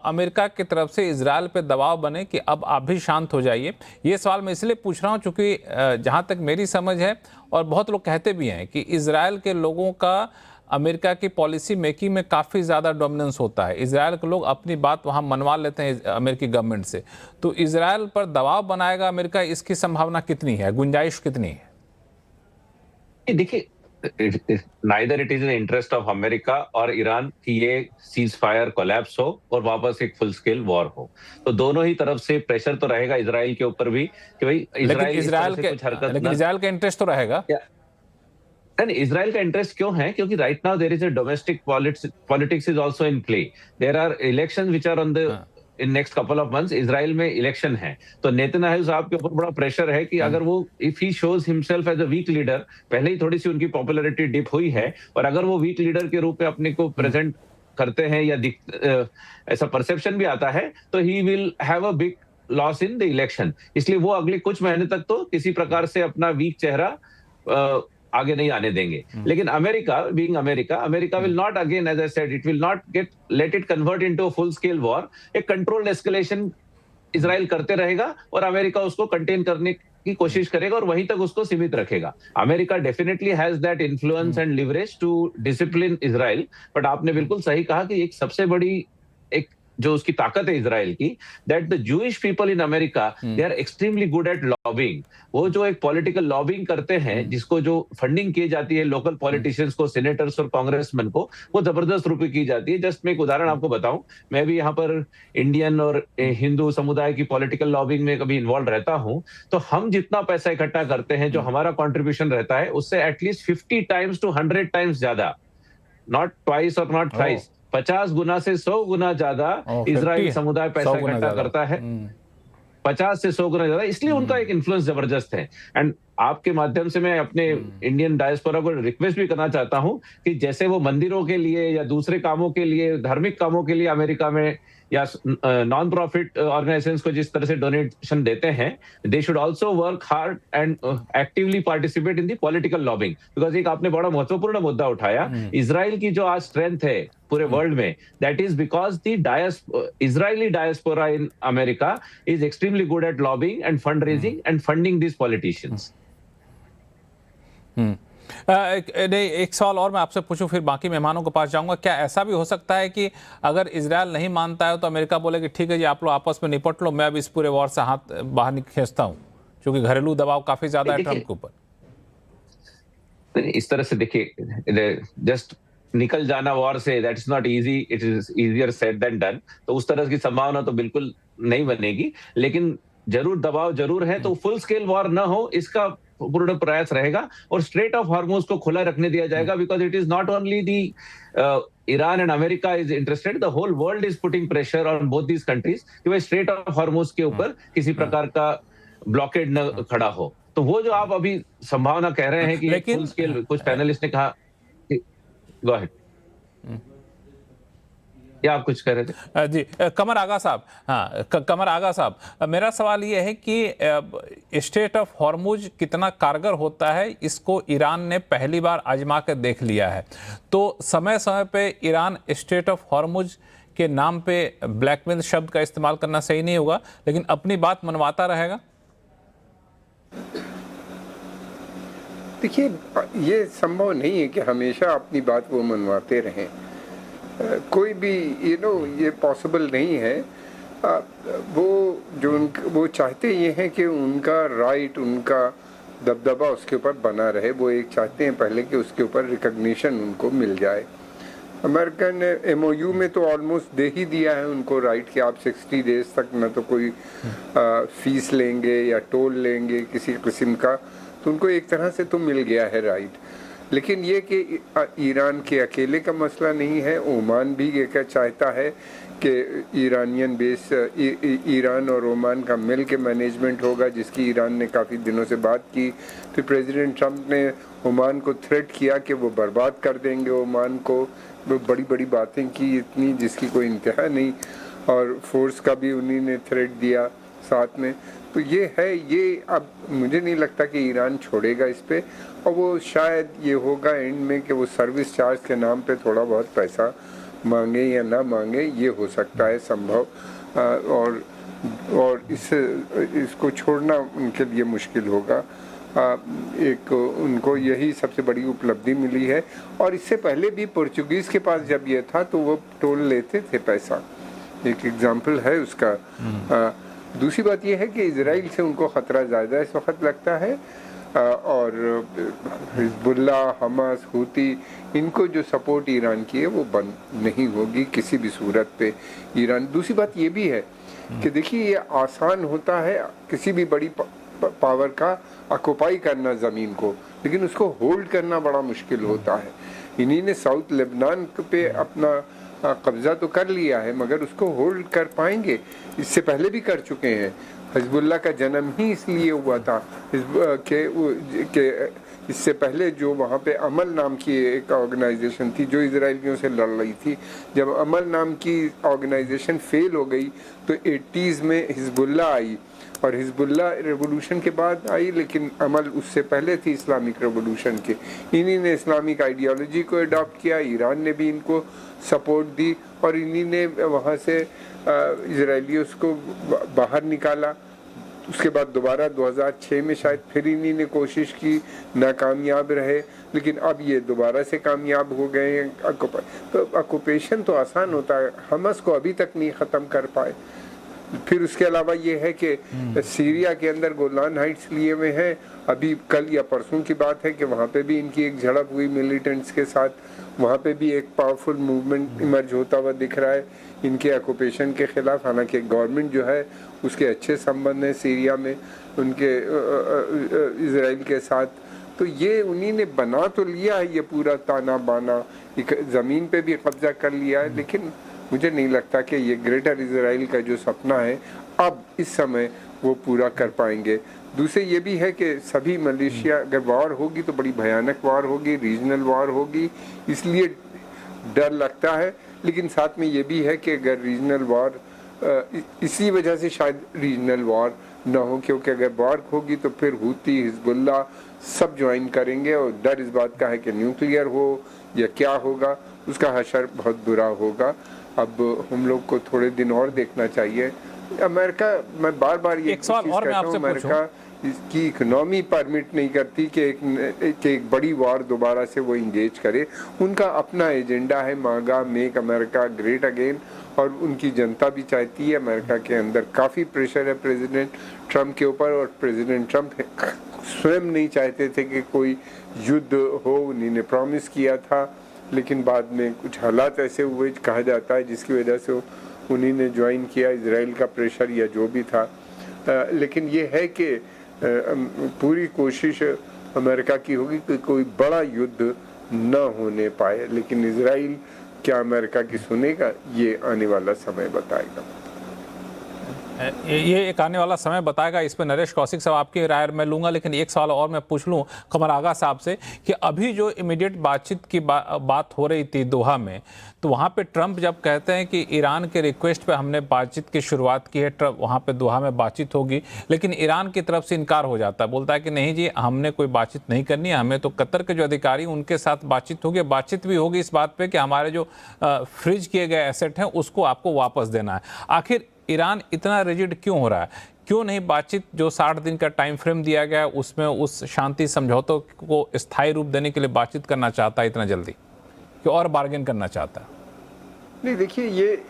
अमेरिका की तरफ से इजराइल पे दबाव बने कि अब आप भी शांत हो जाइए? ये सवाल मैं इसलिए पूछ रहा हूँ चूँकि जहाँ तक मेरी समझ है और बहुत लोग कहते भी हैं कि इजराइल के लोगों का अमेरिका की पॉलिसी मेकिंग में काफ़ी ज़्यादा डोमिनेंस होता है। इजराइल के लोग अपनी बात वहाँ मनवा लेते हैं अमेरिकी गवर्नमेंट से, तो इजराइल पर दबाव बनाएगा अमेरिका, इसकी संभावना कितनी है, गुंजाइश कितनी है? देखिए, neither it is in interest of America और ईरान कि ये सीज फायर कोलैप्स हो और वापस एक फुल स्केल वॉर हो, तो दोनों ही तरफ से प्रेशर तो रहेगा इजराइल के ऊपर भी कि भाई इजराइल का इंटरेस्ट तो रहेगा। इजराइल का इंटरेस्ट क्यों है? क्योंकि right now there is a domestic politics is also in play. There are elections which are on the in next couple of months. Israel में इलेक्शन है, तो नेतन्याहू साहब के ऊपर बड़ा प्रेशर है कि अगर वो if he shows himself as a weak leader, पहले ही थोड़ी सी उनकी पॉपुलैरिटी डिप हुई है, और अगर वो वीक लीडर के रूप में अपने को प्रेजेंट करते हैं या ऐसा परसेप्शन भी आता है, तो he will have a big loss in the election. इसलिए वो अगले कुछ महीने तक तो किसी प्रकार से अपना वीक चेहरा आगे नहीं आने देंगे। लेकिन America, being America will not, again as I said, it will not let it convert into a full scale war. एक कंट्रोल्ड एस्केलेशन इजराइल करते रहेगा और अमेरिका उसको कंटेन करने की कोशिश करेगा और वहीं तक उसको सीमित रखेगा। America definitely has that influence and leverage to discipline Israel. But आपने बिल्कुल सही कहा कि एक सबसे बड़ी जो उसकी ताकत है इजराइल की, that the Jewish people in America they are extremely good at lobbying. वो जो एक पॉलिटिकल लॉबिंग करते हैं, जिसको जो फंडिंग की जाती है लोकल पॉलिटिशियंस को, सेनेटर्स और कांग्रेसमैन को, वो जबरदस्त रुपए की जाती है। जस्ट मैं एक उदाहरण आपको बताऊं, मैं भी यहाँ पर इंडियन और हिंदू समुदाय की पॉलिटिकल लॉबिंग में कभी इन्वॉल्व रहता हूं, तो हम जितना पैसा इकट्ठा करते हैं, जो हमारा कॉन्ट्रीब्यूशन रहता है, उससे एटलीस्ट 50 टाइम्स टू 100 टाइम्स ज्यादा, नॉट ट्वाइस और नॉट थ्राइस, 50 गुना से 100 गुना ज्यादा इजराइल समुदाय पैसा इकट्ठा करता है। 50 से 100 गुना ज्यादा, इसलिए उनका एक इन्फ्लुएंस जबरदस्त है। एंड आपके माध्यम से मैं अपने इंडियन डायस्पोरा को रिक्वेस्ट भी करना चाहता हूं कि जैसे वो मंदिरों के लिए या दूसरे कामों के लिए, धार्मिक कामों के लिए अमेरिका में या नॉन प्रॉफिट ऑर्गेनाइजेशंस को जिस तरह से डोनेशन देते हैं, they should also work hard and actively participate in the political lobbying. Because एक आपने बड़ा महत्वपूर्ण मुद्दा उठाया, इजराइल की जो आज स्ट्रेंथ है पूरे वर्ल्ड में, that is because the Israeli diaspora in America is extremely good at lobbying end fund raising and funding this politicians. एक सवाल और मैं आपसे पूछूं, फिर बाकी मेहमानों के पास जाऊंगा। क्या ऐसा भी हो सकता है कि अगर इजराइल नहीं मानता है तो अमेरिका बोले कि ठीक है जी, आप लोग आपस में निपट लो, मैं अब इस पूरे वॉर से हाथ बाहर नहीं खींचता हूं, क्योंकि घरेलू दबाव काफी ज्यादा है ट्रंप के ऊपर? इस तरह से देखिए, जस्ट निकल जाना वॉर से, that's not easy, it is easier said than done. तो उस तरह की संभावना तो बिल्कुल नहीं बनेगी, लेकिन जरूर दबाव जरूर है। तो फुल स्केल वॉर ना हो, इसका पूर्ण प्रयास रहेगा, और स्ट्रेट ऑफ हॉर्मुज को खुला रखने दिया जाएगा, because it is not only the Iran and America is interested, the whole world is putting pressure on both these countries कि भाई स्ट्रेट ऑफ हॉर्मुज के ऊपर किसी प्रकार का ब्लॉकेड न खड़ा हो। तो वो जो आप अभी संभावना कह रहे हैं कि फुल स्केल, कुछ पैनलिस्ट ने कहा, गो अहेड, या आप कुछ कह रहे थे? जी कमर आगा साहब, हाँ कमर आगा साहब, मेरा सवाल ये है कि स्टेट ऑफ हॉर्मुज कितना कारगर होता है, इसको ईरान ने पहली बार आजमा कर देख लिया है। तो समय समय पे ईरान स्टेट ऑफ हॉर्मुज के नाम पे ब्लैकमेल शब्द का इस्तेमाल करना सही नहीं होगा, लेकिन अपनी बात मनवाता रहेगा। देखिए, ये संभव नहीं है कि हमेशा अपनी बात वो मनवाते रहें। कोई भी ये पॉसिबल नहीं है। वो चाहते ये हैं कि उनका राइट, उनका दबदबा उसके ऊपर बना रहे। वो एक चाहते हैं पहले कि उसके ऊपर रिकग्निशन उनको मिल जाए। अमेरिकन MOU में तो ऑलमोस्ट दे ही दिया है उनको राइट कि आप 60 डेज तक न तो कोई फीस लेंगे या टोल लेंगे किसी किस्म का, तो उनको एक तरह से तो मिल गया है राइट। लेकिन ये कि ईरान के अकेले का मसला नहीं है, ओमान भी ये क्या चाहता है कि ईरानियन बेस ईरान और ओमान का मिल के मैनेजमेंट होगा, जिसकी ईरान ने काफ़ी दिनों से बात की। फिर प्रेसिडेंट ट्रंप ने ओमान को थ्रेट किया कि वो बर्बाद कर देंगे ओमान को, वो बड़ी बड़ी बातें की इतनी जिसकी कोई इंतहा नहीं, और फोर्स का भी उन्हीं ने थ्रेट दिया साथ में। तो ये है, ये अब मुझे नहीं लगता कि ईरान छोड़ेगा इस पे, और वो शायद ये होगा एंड में कि वो सर्विस चार्ज के नाम पे थोड़ा बहुत पैसा मांगे या ना मांगे, ये हो सकता है संभव। और इसको छोड़ना उनके लिए मुश्किल होगा। एक उनको यही सबसे बड़ी उपलब्धि मिली है, और इससे पहले भी पुर्तगालीज़ के पास जब ये था तो वो टोल लेते थे पैसा, एक एग्जाम्पल है उसका। दूसरी बात यह है कि इजराइल से उनको ख़तरा ज़्यादा इस वक्त लगता है, और हिजबुल्ला, हमास, हूती, इनको जो सपोर्ट ईरान की है वो बंद नहीं होगी किसी भी सूरत पे ईरान। दूसरी बात ये भी है कि देखिए, ये आसान होता है किसी भी बड़ी पावर का ऑक्युपाई करना ज़मीन को, लेकिन उसको होल्ड करना बड़ा मुश्किल होता है। इन्हीं ने साउथ लेबनान पे अपना कब्जा तो कर लिया है, मगर उसको होल्ड कर पाएंगे? इससे पहले भी कर चुके हैं। हिजबुल्ला का जन्म ही इसलिए हुआ था कि इससे पहले जो वहाँ पे अमल नाम की एक ऑर्गेनाइजेशन थी जो इजरायलियों से लड़ रही थी, जब अमल नाम की ऑर्गेनाइजेशन फेल हो गई तो 80s में हिजबुल्ला आई, और हिजबुल्ला रेवोल्यूशन के बाद आई, लेकिन अमल उससे पहले थी इस्लामिक रेवोल्यूशन के। इन्हीं ने इस्लामिक आइडियोलॉजी को अडॉप्ट किया, ईरान ने भी इनको सपोर्ट दी, और इन्हीं ने वहाँ से इजरायलियों को बाहर निकाला। उसके बाद दोबारा 2006 में शायद फिर इन्हीं ने कोशिश की, नाकामयाब रहे, लेकिन अब ये दोबारा से कामयाब हो गए हैं। तो ऑक्युपेशन तो आसान होता है, हमस को अभी तक नहीं ख़त्म कर पाए। फिर उसके अलावा ये है कि सीरिया के अंदर गोलान हाइट्स लिए हुए हैं। अभी कल या परसों की बात है कि वहाँ पे भी इनकी एक झड़प हुई मिलिटेंट्स के साथ, वहाँ पे भी एक पावरफुल मूवमेंट इमर्ज होता हुआ दिख रहा है इनके ऑक्युपेशन के खिलाफ। हालांकि गवर्नमेंट जो है उसके अच्छे संबंध हैं सीरिया में उनके इजराइल के साथ। तो ये उन्हीं ने बना तो लिया है, ये पूरा ताना बाना, ज़मीन पे भी कब्जा कर लिया है, लेकिन मुझे नहीं लगता कि ये ग्रेटर इजराइल का जो सपना है अब इस समय वो पूरा कर पाएंगे। दूसरे ये भी है कि सभी मलेशिया, अगर वॉर होगी तो बड़ी भयानक वॉर होगी, रीजनल वॉर होगी, इसलिए डर लगता है। लेकिन साथ में ये भी है कि अगर रीजनल वॉर, इसी वजह से शायद रीजनल वॉर ना हो, क्योंकि अगर वॉर होगी तो फिर हूती, हिजबुल्ला सब ज्वाइन करेंगे, और डर इस बात का है कि न्यूक्लियर हो या क्या होगा, उसका हशर बहुत बुरा होगा। अब हम लोग को थोड़े दिन और देखना चाहिए। अमेरिका, मैं बार बार ये एक सवाल और मैं आपसे अमेरिका इसकी इकोनॉमी परमिट नहीं करती कि एक बड़ी वॉर दोबारा से वो इंगेज करे। उनका अपना एजेंडा है, मागा, मेक अमेरिका ग्रेट अगेन, और उनकी जनता भी चाहती है। अमेरिका के अंदर काफ़ी प्रेशर है प्रेसिडेंट ट्रंप के ऊपर, और प्रेसिडेंट ट्रंप स्वयं नहीं चाहते थे कि कोई युद्ध हो। उन्हीं ने प्रॉमिस किया था लेकिन बाद में कुछ हालात ऐसे हुए कहा जाता है जिसकी वजह से उन्हीं ने ज्वाइन किया, इजराइल का प्रेशर या जो भी था। लेकिन ये है कि पूरी कोशिश अमेरिका की होगी कि कोई बड़ा युद्ध न होने पाए, लेकिन इजराइल क्या अमेरिका की सुनेगा, ये आने वाला समय बताएगा। ये एक आने वाला समय बताएगा। इस पर नरेश कौशिक साहब आपकी राय मैं लूंगा, लेकिन एक सवाल और मैं पूछ लूं कमर आगा साहब से कि अभी जो इमीडिएट बातचीत की बात हो रही थी दोहा में, तो वहां पे ट्रंप जब कहते हैं कि ईरान के रिक्वेस्ट पे हमने बातचीत की शुरुआत की है, वहां पे दोहा में बातचीत होगी, लेकिन ईरान की तरफ से इनकार हो जाता है, बोलता है कि नहीं जी हमने कोई बातचीत नहीं करनी है, हमें तो कतर के जो अधिकारी उनके साथ बातचीत होगी। बातचीत भी होगी इस बात पर कि हमारे जो फ्रीज किए गए एसेट हैं उसको आपको वापस देना है। आखिर ईरान इतना रिजिड क्यों हो रहा है? क्यों नहीं बातचीत जो 60 दिन का टाइम फ्रेम दिया गया है उसमें उस शांति समझौतों को स्थायी रूप देने के लिए बातचीत करना चाहता है इतना जल्दी, कि और बार्गेन करना चाहता है? नहीं, देखिए ये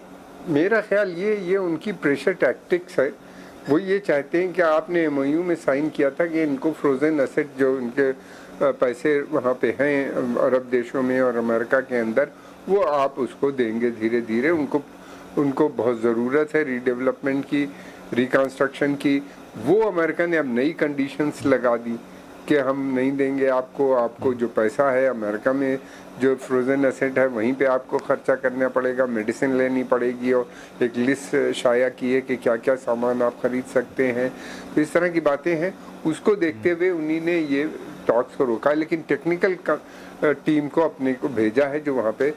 मेरा ख्याल ये उनकी प्रेशर टैक्टिक्स है। वो ये चाहते हैं कि आपने एमओयू में साइन किया था कि इनको फ्रोजन एसेट जो इनके पैसे वहाँ पे हैं अरब देशों में और अमेरिका के अंदर, वो आप उसको देंगे धीरे धीरे। उनको बहुत ज़रूरत है रीडेवलपमेंट की, रिकन्स्ट्रक्शन की। वो अमेरिका ने अब नई कंडीशंस लगा दी कि हम नहीं देंगे आपको जो पैसा है अमेरिका में जो फ्रोज़न एसेट है वहीं पे आपको खर्चा करना पड़ेगा, मेडिसिन लेनी पड़ेगी, और एक लिस्ट शाया की है कि क्या क्या सामान आप खरीद सकते हैं। तो इस तरह की बातें हैं। उसको देखते हुए उन्हीं ने ये टॉक्स को रोका, लेकिन टेक्निकल टीम को अपने को भेजा है जो वहाँ पे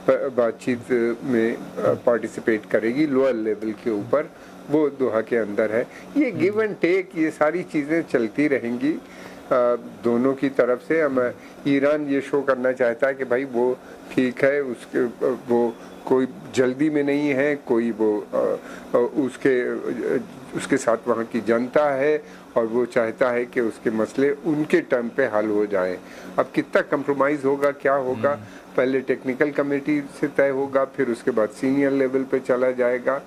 बातचीत में पार्टिसिपेट करेगी लोअर लेवल के ऊपर, वो दोहा के अंदर है। ये गिव एंड टेक, ये सारी चीज़ें चलती रहेंगी दोनों की तरफ से। ईरान ये शो करना चाहता है कि भाई वो ठीक है, वो कोई जल्दी में नहीं है, कोई वो उसके साथ वहाँ की जनता है और वो चाहता है कि उसके मसले उनके टर्म पे हल हो जाए। अब कितना कंप्रोमाइज़ होगा, क्या होगा, पहले टेक्निकल कमेटी से तय होगा, फिर उसके बाद सीनियर लेवल पे चला जाएगा।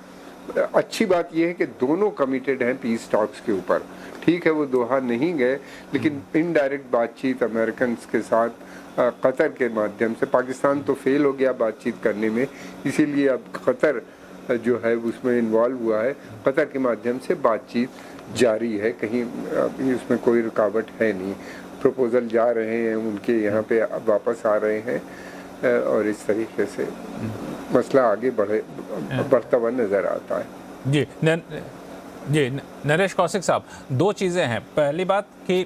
अच्छी बात यह है कि दोनों कमिटेड हैं पीस टॉक्स के ऊपर। ठीक है वो दोहा नहीं गए, लेकिन इनडायरेक्ट बातचीत अमेरिकन के साथ कतर के माध्यम से, पाकिस्तान तो फेल हो गया बातचीत करने में, इसीलिए अब कतर जो है उसमें इन्वॉल्व हुआ है। कतर के माध्यम से बातचीत जारी है, कहीं उसमें कोई रुकावट है नहीं। प्रपोजल जा रहे हैं उनके यहाँ पे, वापस आ रहे हैं, और इस तरीके से मसला आगे बढ़ता हुआ नज़र आता है। जी नरेश कौशिक साहब, दो चीज़ें हैं। पहली बात कि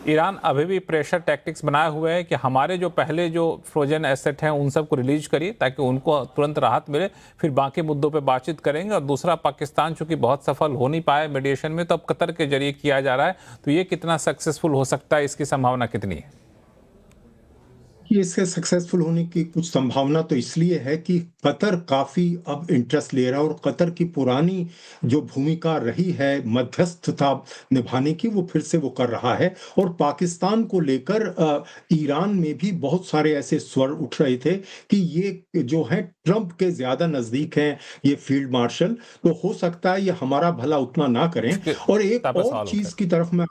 ईरान अभी भी प्रेशर टैक्टिक्स बनाए हुए है कि हमारे जो पहले जो फ्रोजन एसेट हैं उन सबको रिलीज करिए ताकि उनको तुरंत राहत मिले, फिर बाकी मुद्दों पे बातचीत करेंगे। और दूसरा, पाकिस्तान चूंकि बहुत सफल हो नहीं पाया मीडिएशन में, तो अब कतर के जरिए किया जा रहा है, तो ये कितना सक्सेसफुल हो सकता है, इसकी संभावना कितनी है? कि इसके सक्सेसफुल होने की कुछ संभावना तो इसलिए है कि कतर काफी अब इंटरेस्ट ले रहा है, और कतर की पुरानी जो भूमिका रही है मध्यस्थता निभाने की, वो फिर से वो कर रहा है। और पाकिस्तान को लेकर ईरान में भी बहुत सारे ऐसे स्वर उठ रहे थे कि ये जो है ट्रंप के ज्यादा नजदीक हैं ये फील्ड मार्शल, तो हो सकता है ये हमारा भला उतना ना करें। और एक और चीज की तरफ मैं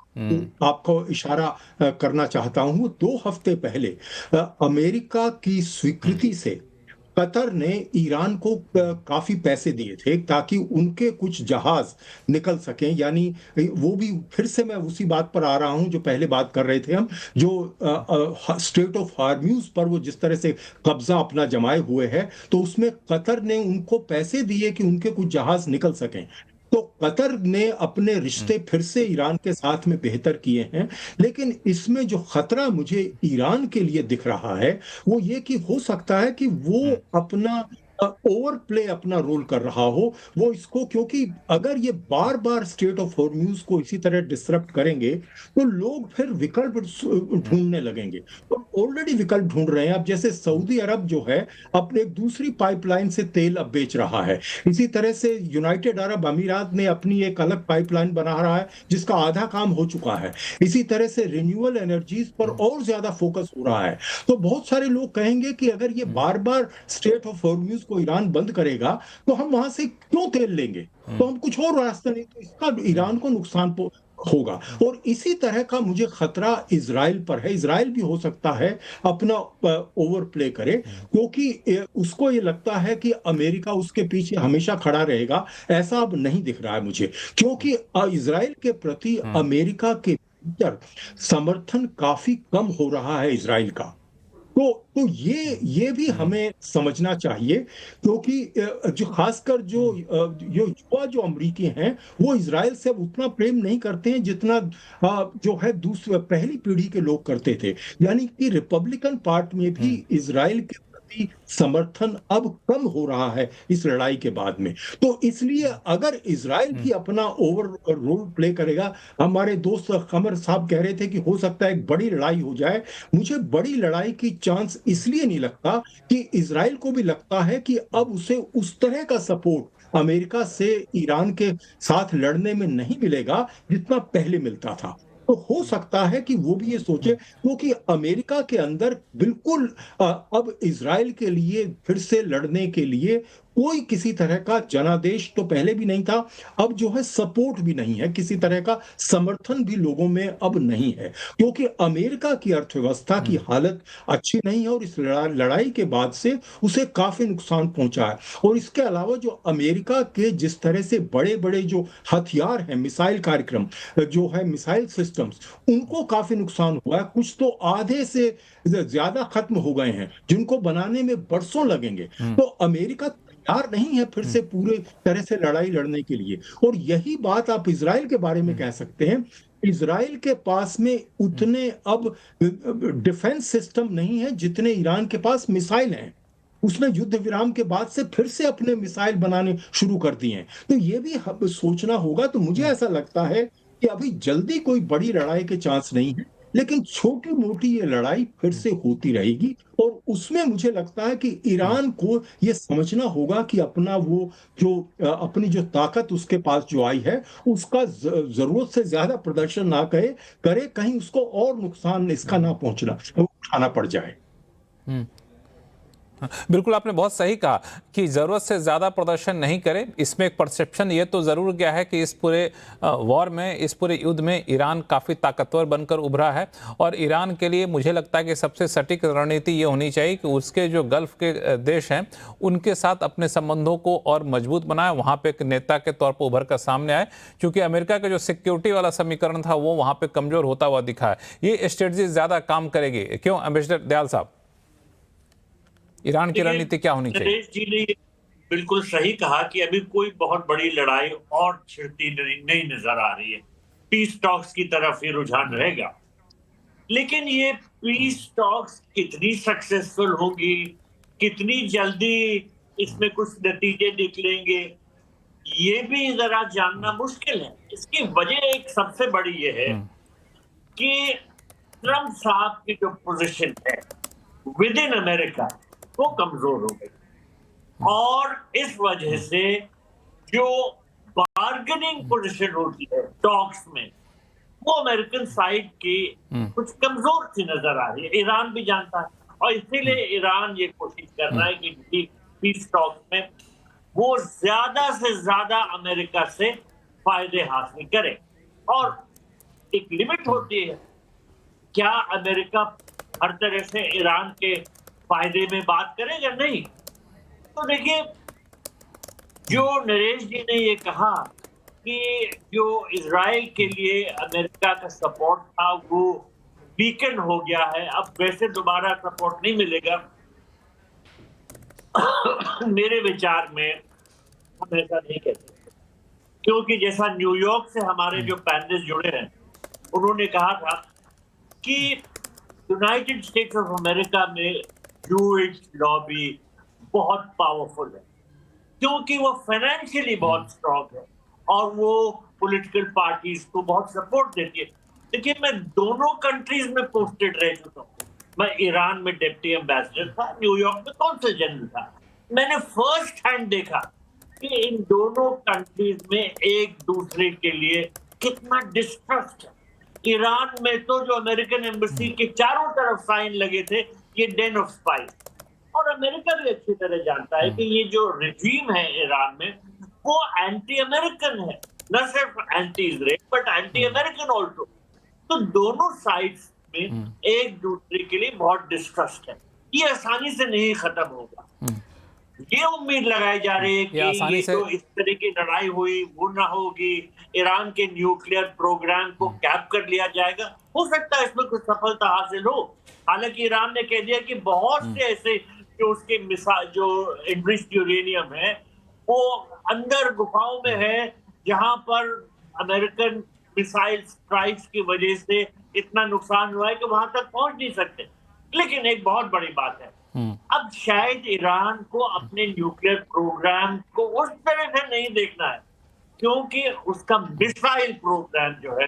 आपको इशारा करना चाहता हूं। 2 हफ्ते पहले अमेरिका की स्वीकृति से कतर ने ईरान को काफी पैसे दिए थे ताकि उनके कुछ जहाज निकल सकें। यानी वो भी, फिर से मैं उसी बात पर आ रहा हूं जो पहले बात कर रहे थे हम, जो स्ट्रेट ऑफ हार्म्यूज पर वो जिस तरह से कब्जा अपना जमाए हुए है, तो उसमें कतर ने उनको पैसे दिए कि उनके कुछ जहाज निकल सकें। तो कतर ने अपने रिश्ते फिर से ईरान के साथ में बेहतर किए हैं। लेकिन इसमें जो खतरा मुझे ईरान के लिए दिख रहा है वो ये कि हो सकता है कि वो अपना ओवर प्ले अपना रोल कर रहा हो वो इसको, क्योंकि अगर ये बार बार स्ट्रेट ऑफ हॉर्म्यूज को इसी तरह डिसरप्ट करेंगे तो लोग फिर विकल्प ढूंढने लगेंगे, और ऑलरेडी विकल्प ढूंढ रहे हैं। अब जैसे सऊदी अरब जो है अपने एक दूसरी पाइपलाइन से तेल अब बेच रहा है, इसी तरह से यूनाइटेड अरब अमीरात ने अपनी एक अलग पाइपलाइन बना रहा है जिसका आधा काम हो चुका है। इसी तरह से रिन्यूएबल एनर्जीज पर और ज्यादा फोकस हो रहा है। तो बहुत सारे लोग कहेंगे कि अगर ये बार बार स्ट्रेट ऑफ हॉर्म्यूज को ईरान बंद करेगा तो हम वहां से क्यों तेल लेंगे, तो हम कुछ और रास्ता नहीं, तो इसका ईरान को नुकसान होगा। और इसी तरह का मुझे खतरा इजराइल पर है। इजराइल भी हो सकता है अपना ओवर प्ले करे, क्योंकि उसको ये लगता है कि अमेरिका उसके पीछे हमेशा खड़ा रहेगा। ऐसा अब नहीं दिख रहा है मुझे, क्योंकि इजराइल के प्रति अमेरिका के भीतर समर्थन काफी कम हो रहा है इजराइल का। तो ये भी हमें समझना चाहिए, क्योंकि जो खासकर जो युवा जो अमरीकी हैं वो इजराइल से अब उतना प्रेम नहीं करते हैं जितना जो है दूसरी पहली पीढ़ी के लोग करते थे। यानी कि रिपब्लिकन पार्टी में भी इजराइल के प्रति समर्थन अब कम हो रहा है इस लड़ाई के बाद में। तो इसलिए अगर इजराइल भी अपना ओवर रोल प्ले करेगा, हमारे दोस्त कमर साहब कह रहे थे कि हो सकता है एक बड़ी लड़ाई हो जाए। मुझे बड़ी लड़ाई की चांस इसलिए नहीं लगता कि इजराइल को भी लगता है कि अब उसे उस तरह का सपोर्ट अमेरिका से ईरान के साथ लड़ने में नहीं मिलेगा जितना पहले मिलता था। तो हो सकता है कि वो भी ये सोचे, क्योंकि अमेरिका के अंदर बिल्कुल अब इजराइल के लिए फिर से लड़ने के लिए कोई किसी तरह का जनादेश तो पहले भी नहीं था, अब जो है सपोर्ट भी नहीं है, किसी तरह का समर्थन भी लोगों में अब नहीं है, क्योंकि अमेरिका की अर्थव्यवस्था की हालत अच्छी नहीं है और इस लड़ाई के बाद से उसे काफी नुकसान पहुंचा है। और इसके अलावा जो अमेरिका के जिस तरह से बड़े बड़े जो हथियार हैं, मिसाइल कार्यक्रम जो है, मिसाइल सिस्टम्स, उनको काफी नुकसान हुआ है। कुछ तो आधे से ज्यादा खत्म हो गए हैं जिनको बनाने में बरसों लगेंगे। तो अमेरिका तैयार नहीं है फिर से पूरे तरह से लड़ाई लड़ने के लिए। और यही बात आप इजराइल के बारे में कह सकते हैं। इजराइल के पास में उतने अब डिफेंस सिस्टम नहीं है जितने ईरान के पास मिसाइल हैं। उसने युद्ध विराम के बाद से फिर से अपने मिसाइल बनाने शुरू कर दिए हैं। तो ये भी सोचना होगा। तो मुझे ऐसा लगता है कि अभी जल्दी कोई बड़ी लड़ाई के चांस नहीं है, लेकिन छोटी मोटी ये लड़ाई फिर से होती रहेगी। और उसमें मुझे लगता है कि ईरान को ये समझना होगा कि अपना वो जो अपनी जो ताकत उसके पास जो आई है उसका जरूरत से ज्यादा प्रदर्शन ना करे, कहीं उसको और नुकसान इसका ना उठाना पड़ जाए। बिल्कुल, आपने बहुत सही कहा कि ज़रूरत से ज़्यादा प्रदर्शन नहीं करे। इसमें एक परसेप्शन ये तो ज़रूर गया है कि इस पूरे वॉर में, इस पूरे युद्ध में ईरान काफ़ी ताकतवर बनकर उभरा है। और ईरान के लिए मुझे लगता है कि सबसे सटीक रणनीति ये होनी चाहिए कि उसके जो गल्फ़ के देश हैं उनके साथ अपने संबंधों को और मजबूत बनाए, वहाँ पर एक नेता के तौर पर उभर कर सामने आए। क्योंकि अमेरिका का जो सिक्योरिटी वाला समीकरण था वो वहाँ पर कमज़ोर होता हुआ दिखा है। ये स्ट्रेटजी ज़्यादा काम करेगी क्यों, एम्बेसडर दयाल साहब? ईरान की रणनीति क्या होनी चाहिए? नरेश जी ने बिल्कुल सही कहा कि अभी कोई बहुत बड़ी लड़ाई और छिड़ती नहीं नजर आ रही है। पीस टॉक्स की तरफ ही रुझान रहेगा, लेकिन ये पीस टॉक्स कितनी सक्सेसफुल होंगी, कितनी जल्दी इसमें कुछ नतीजे निकलेंगे, ये भी जरा जानना मुश्किल है। इसकी वजह एक सबसे बड़ी ये है कि ट्रम्प साहब की जो पोजीशन है विद इन अमेरिका वो कमजोर हो गई। और इस वजह से जो बार्गेनिंग पोजीशन होती है टॉक्स में, वो अमेरिकन साइड की कुछ कमजोर सी नजर आ रही है। ईरान भी जानता है और इसीलिए ईरान ये कोशिश कर रहा है कि पीस टॉक्स में वो ज्यादा से ज्यादा अमेरिका से फायदे हासिल करे। और एक लिमिट होती है, क्या अमेरिका हर तरह से ईरान के फायदे में बात करेगा? नहीं। तो देखिए, जो नरेश जी ने ये कहा कि जो इजराइल के लिए अमेरिका का सपोर्ट था वो वीकेंड हो गया है, अब वैसे दोबारा सपोर्ट नहीं मिलेगा। मेरे विचार में हम ऐसा नहीं कह सकते, क्योंकि जैसा न्यूयॉर्क से हमारे जो पैनलिस्ट जुड़े हैं उन्होंने कहा था कि यूनाइटेड स्टेट्स ऑफ अमेरिका में जूइश लॉबी बहुत पावरफुल है, क्योंकि वो फाइनेंशियली बहुत स्ट्रॉन्ग है और वो पॉलिटिकल पार्टीज को बहुत सपोर्ट देती है। देखिए, मैं दोनों कंट्रीज में पोस्टेड रह चुका हूँ। मैं ईरान में डिप्टी एम्बेसडर था, न्यूयॉर्क में कौंसल जनरल था। मैंने फर्स्ट हैंड देखा कि इन दोनों कंट्रीज में एक दूसरे के लिए कितना डिस्ट्रस्ट है। ईरान में तो जो अमेरिकन एम्बेसी के चारों तरफ साइन लगे थे, ये डेन ऑफ स्पाइस, और अमेरिका भी अच्छी तरह जानता है कि ये जो रिजीम है ईरान में वो एंटी अमेरिकन है। न सिर्फ anti Israel but anti American also. तो दोनों साइड्स में एक दूसरे के लिए बहुत डिस्ट्रस्ट है। ये आसानी से नहीं खत्म होगा। ये उम्मीद लगाई जा रही है कि ये जो इस तरह की लड़ाई हुई वो ना होगी, ईरान के न्यूक्लियर प्रोग्राम को कैप कर लिया जाएगा। हो सकता है इसमें कुछ सफलता हासिल हो। हालांकि ईरान ने कह दिया कि बहुत से ऐसे जो उसके मिसाइल जो एनरिच्ड यूरेनियम है वो अंदर गुफाओं में है, जहां पर अमेरिकन मिसाइल स्ट्राइक्स की वजह से इतना नुकसान हुआ है कि वहां तक पहुंच नहीं सकते। लेकिन एक बहुत बड़ी बात है, अब शायद ईरान को अपने न्यूक्लियर प्रोग्राम को उस तरह से नहीं देखना है, क्योंकि उसका मिसाइल प्रोग्राम जो है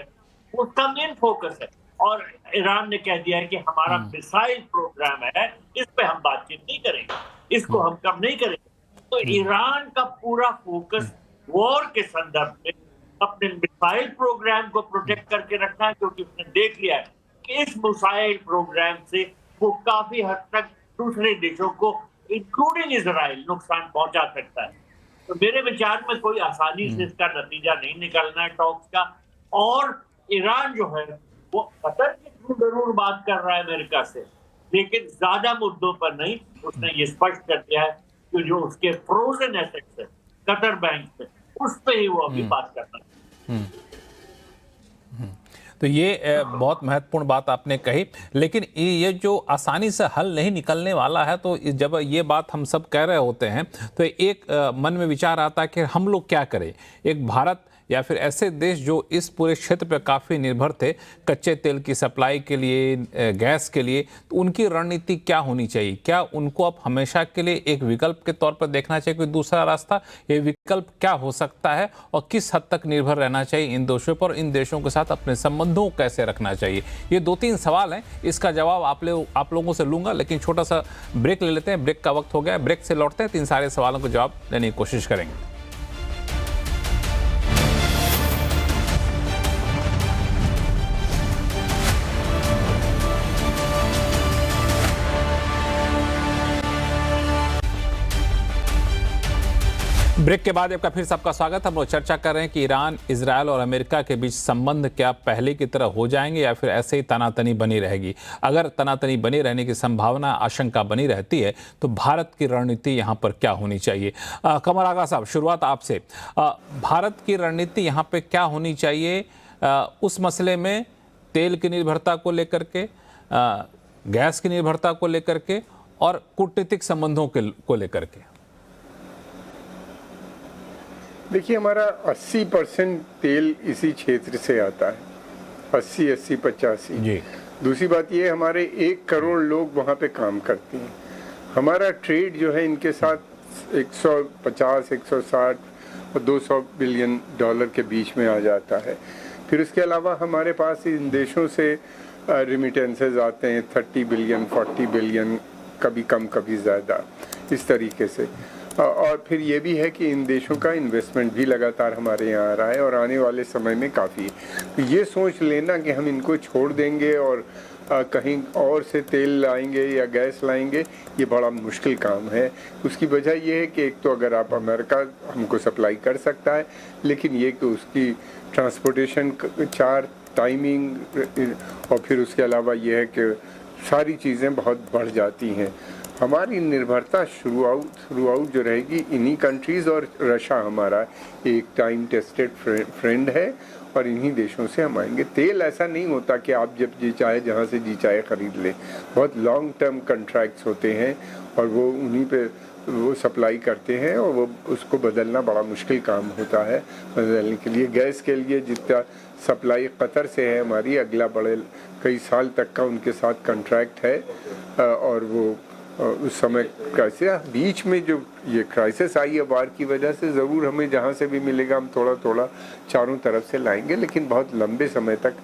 उसका मेन फोकस है। और ईरान ने कह दिया है कि हमारा मिसाइल प्रोग्राम है, इस पे हम बातचीत नहीं करेंगे, इसको हम कम नहीं करेंगे। तो ईरान का पूरा फोकस वॉर के संदर्भ में अपने मिसाइल प्रोग्राम को प्रोटेक्ट करके रखना है, क्योंकि उसने देख लिया है कि इस मिसाइल प्रोग्राम से वो काफी हद तक दूसरे देशों को इंक्लूडिंग इजराइल नुकसान पहुंचा सकता है। तो मेरे विचार में कोई आसानी से इसका नतीजा नहीं निकलना है टॉक्स का। और ईरान जो है वो कतर के थ्रू जरूर बात कर रहा है अमेरिका से, लेकिन ज्यादा मुद्दों पर नहीं। उसने ये स्पष्ट कर दिया है कि जो उसके फ्रोजन एसेट्स है कतर बैंक में, उस पे ही वो अभी बात करना है। तो ये बहुत महत्वपूर्ण बात आपने कही, लेकिन ये जो आसानी से हल नहीं निकलने वाला है, तो जब ये बात हम सब कह रहे होते हैं तो एक मन में विचार आता है कि हम लोग क्या करें। एक भारत या फिर ऐसे देश जो इस पूरे क्षेत्र पर काफ़ी निर्भर थे कच्चे तेल की सप्लाई के लिए, गैस के लिए, तो उनकी रणनीति क्या होनी चाहिए? क्या उनको अब हमेशा के लिए एक विकल्प के तौर पर देखना चाहिए कोई दूसरा रास्ता? ये विकल्प क्या हो सकता है और किस हद तक निर्भर रहना चाहिए इन देशों पर? इन देशों के साथ अपने संबंधों को कैसे रखना चाहिए? ये 2-3 सवाल हैं, इसका जवाब आप लोगों से लूँगा, लेकिन छोटा सा ब्रेक ले लेते हैं। ब्रेक का वक्त हो गया, ब्रेक से लौटते हैं, 3 सारे सवालों का जवाब देने की कोशिश करेंगे। ब्रेक के बाद आपका फिर सबका स्वागत। हम लोग चर्चा कर रहे हैं कि ईरान, इजरायल और अमेरिका के बीच संबंध क्या पहले की तरह हो जाएंगे या फिर ऐसे ही तनातनी बनी रहेगी। अगर तनातनी बनी रहने की संभावना, आशंका बनी रहती है, तो भारत की रणनीति यहाँ पर क्या होनी चाहिए? कमर आगा साहब, शुरुआत आपसे। भारत की रणनीति यहाँ पे क्या होनी चाहिए उस मसले में, तेल की निर्भरता को लेकर के, गैस की निर्भरता को लेकर के और कूटनीतिक संबंधों को लेकर के? देखिए, हमारा 80% तेल इसी क्षेत्र से आता है, 80-85। जी। दूसरी बात ये, हमारे 1 करोड़ लोग वहाँ पे काम करते हैं। हमारा ट्रेड जो है इनके साथ 150, 160 और 200 बिलियन डॉलर के बीच में आ जाता है। फिर उसके अलावा हमारे पास इन देशों से रिमिटेंसेज आते हैं 30 बिलियन, 40 बिलियन, कभी कम कभी ज़्यादा, इस तरीके से। और फिर ये भी है कि इन देशों का इन्वेस्टमेंट भी लगातार हमारे यहाँ आ रहा है और आने वाले समय में काफ़ी। तो ये सोच लेना कि हम इनको छोड़ देंगे और कहीं और से तेल लाएंगे या गैस लाएंगे, ये बड़ा मुश्किल काम है। उसकी वजह ये है कि एक तो अगर आप अमेरिका हमको सप्लाई कर सकता है, लेकिन ये कि उसकी ट्रांसपोर्टेशन चार्ज, टाइमिंग और फिर उसके अलावा ये है कि सारी चीज़ें बहुत बढ़ जाती हैं। हमारी निर्भरता थ्रू जो रहेगी इन्हीं कंट्रीज़, और रशिया हमारा एक टाइम टेस्टेड फ्रेंड है और इन्हीं देशों से हम आएंगे। तेल ऐसा नहीं होता कि आप जब जी चाहे जहाँ से जी चाहे ख़रीद लें। बहुत लॉन्ग टर्म कॉन्ट्रैक्ट्स होते हैं और वो उन्हीं पे वो सप्लाई करते हैं और वो उसको बदलना बड़ा मुश्किल काम होता है बदलने के लिए। गैस के लिए जितना सप्लाई कतर से है हमारी, अगला बड़े कई साल तक का उनके साथ कॉन्ट्रैक्ट है और वो उस समय कैसे बीच में जो ये क्राइसिस आई है वार की वजह से, ज़रूर हमें जहाँ से भी मिलेगा हम थोड़ा थोड़ा चारों तरफ से लाएंगे, लेकिन बहुत लंबे समय तक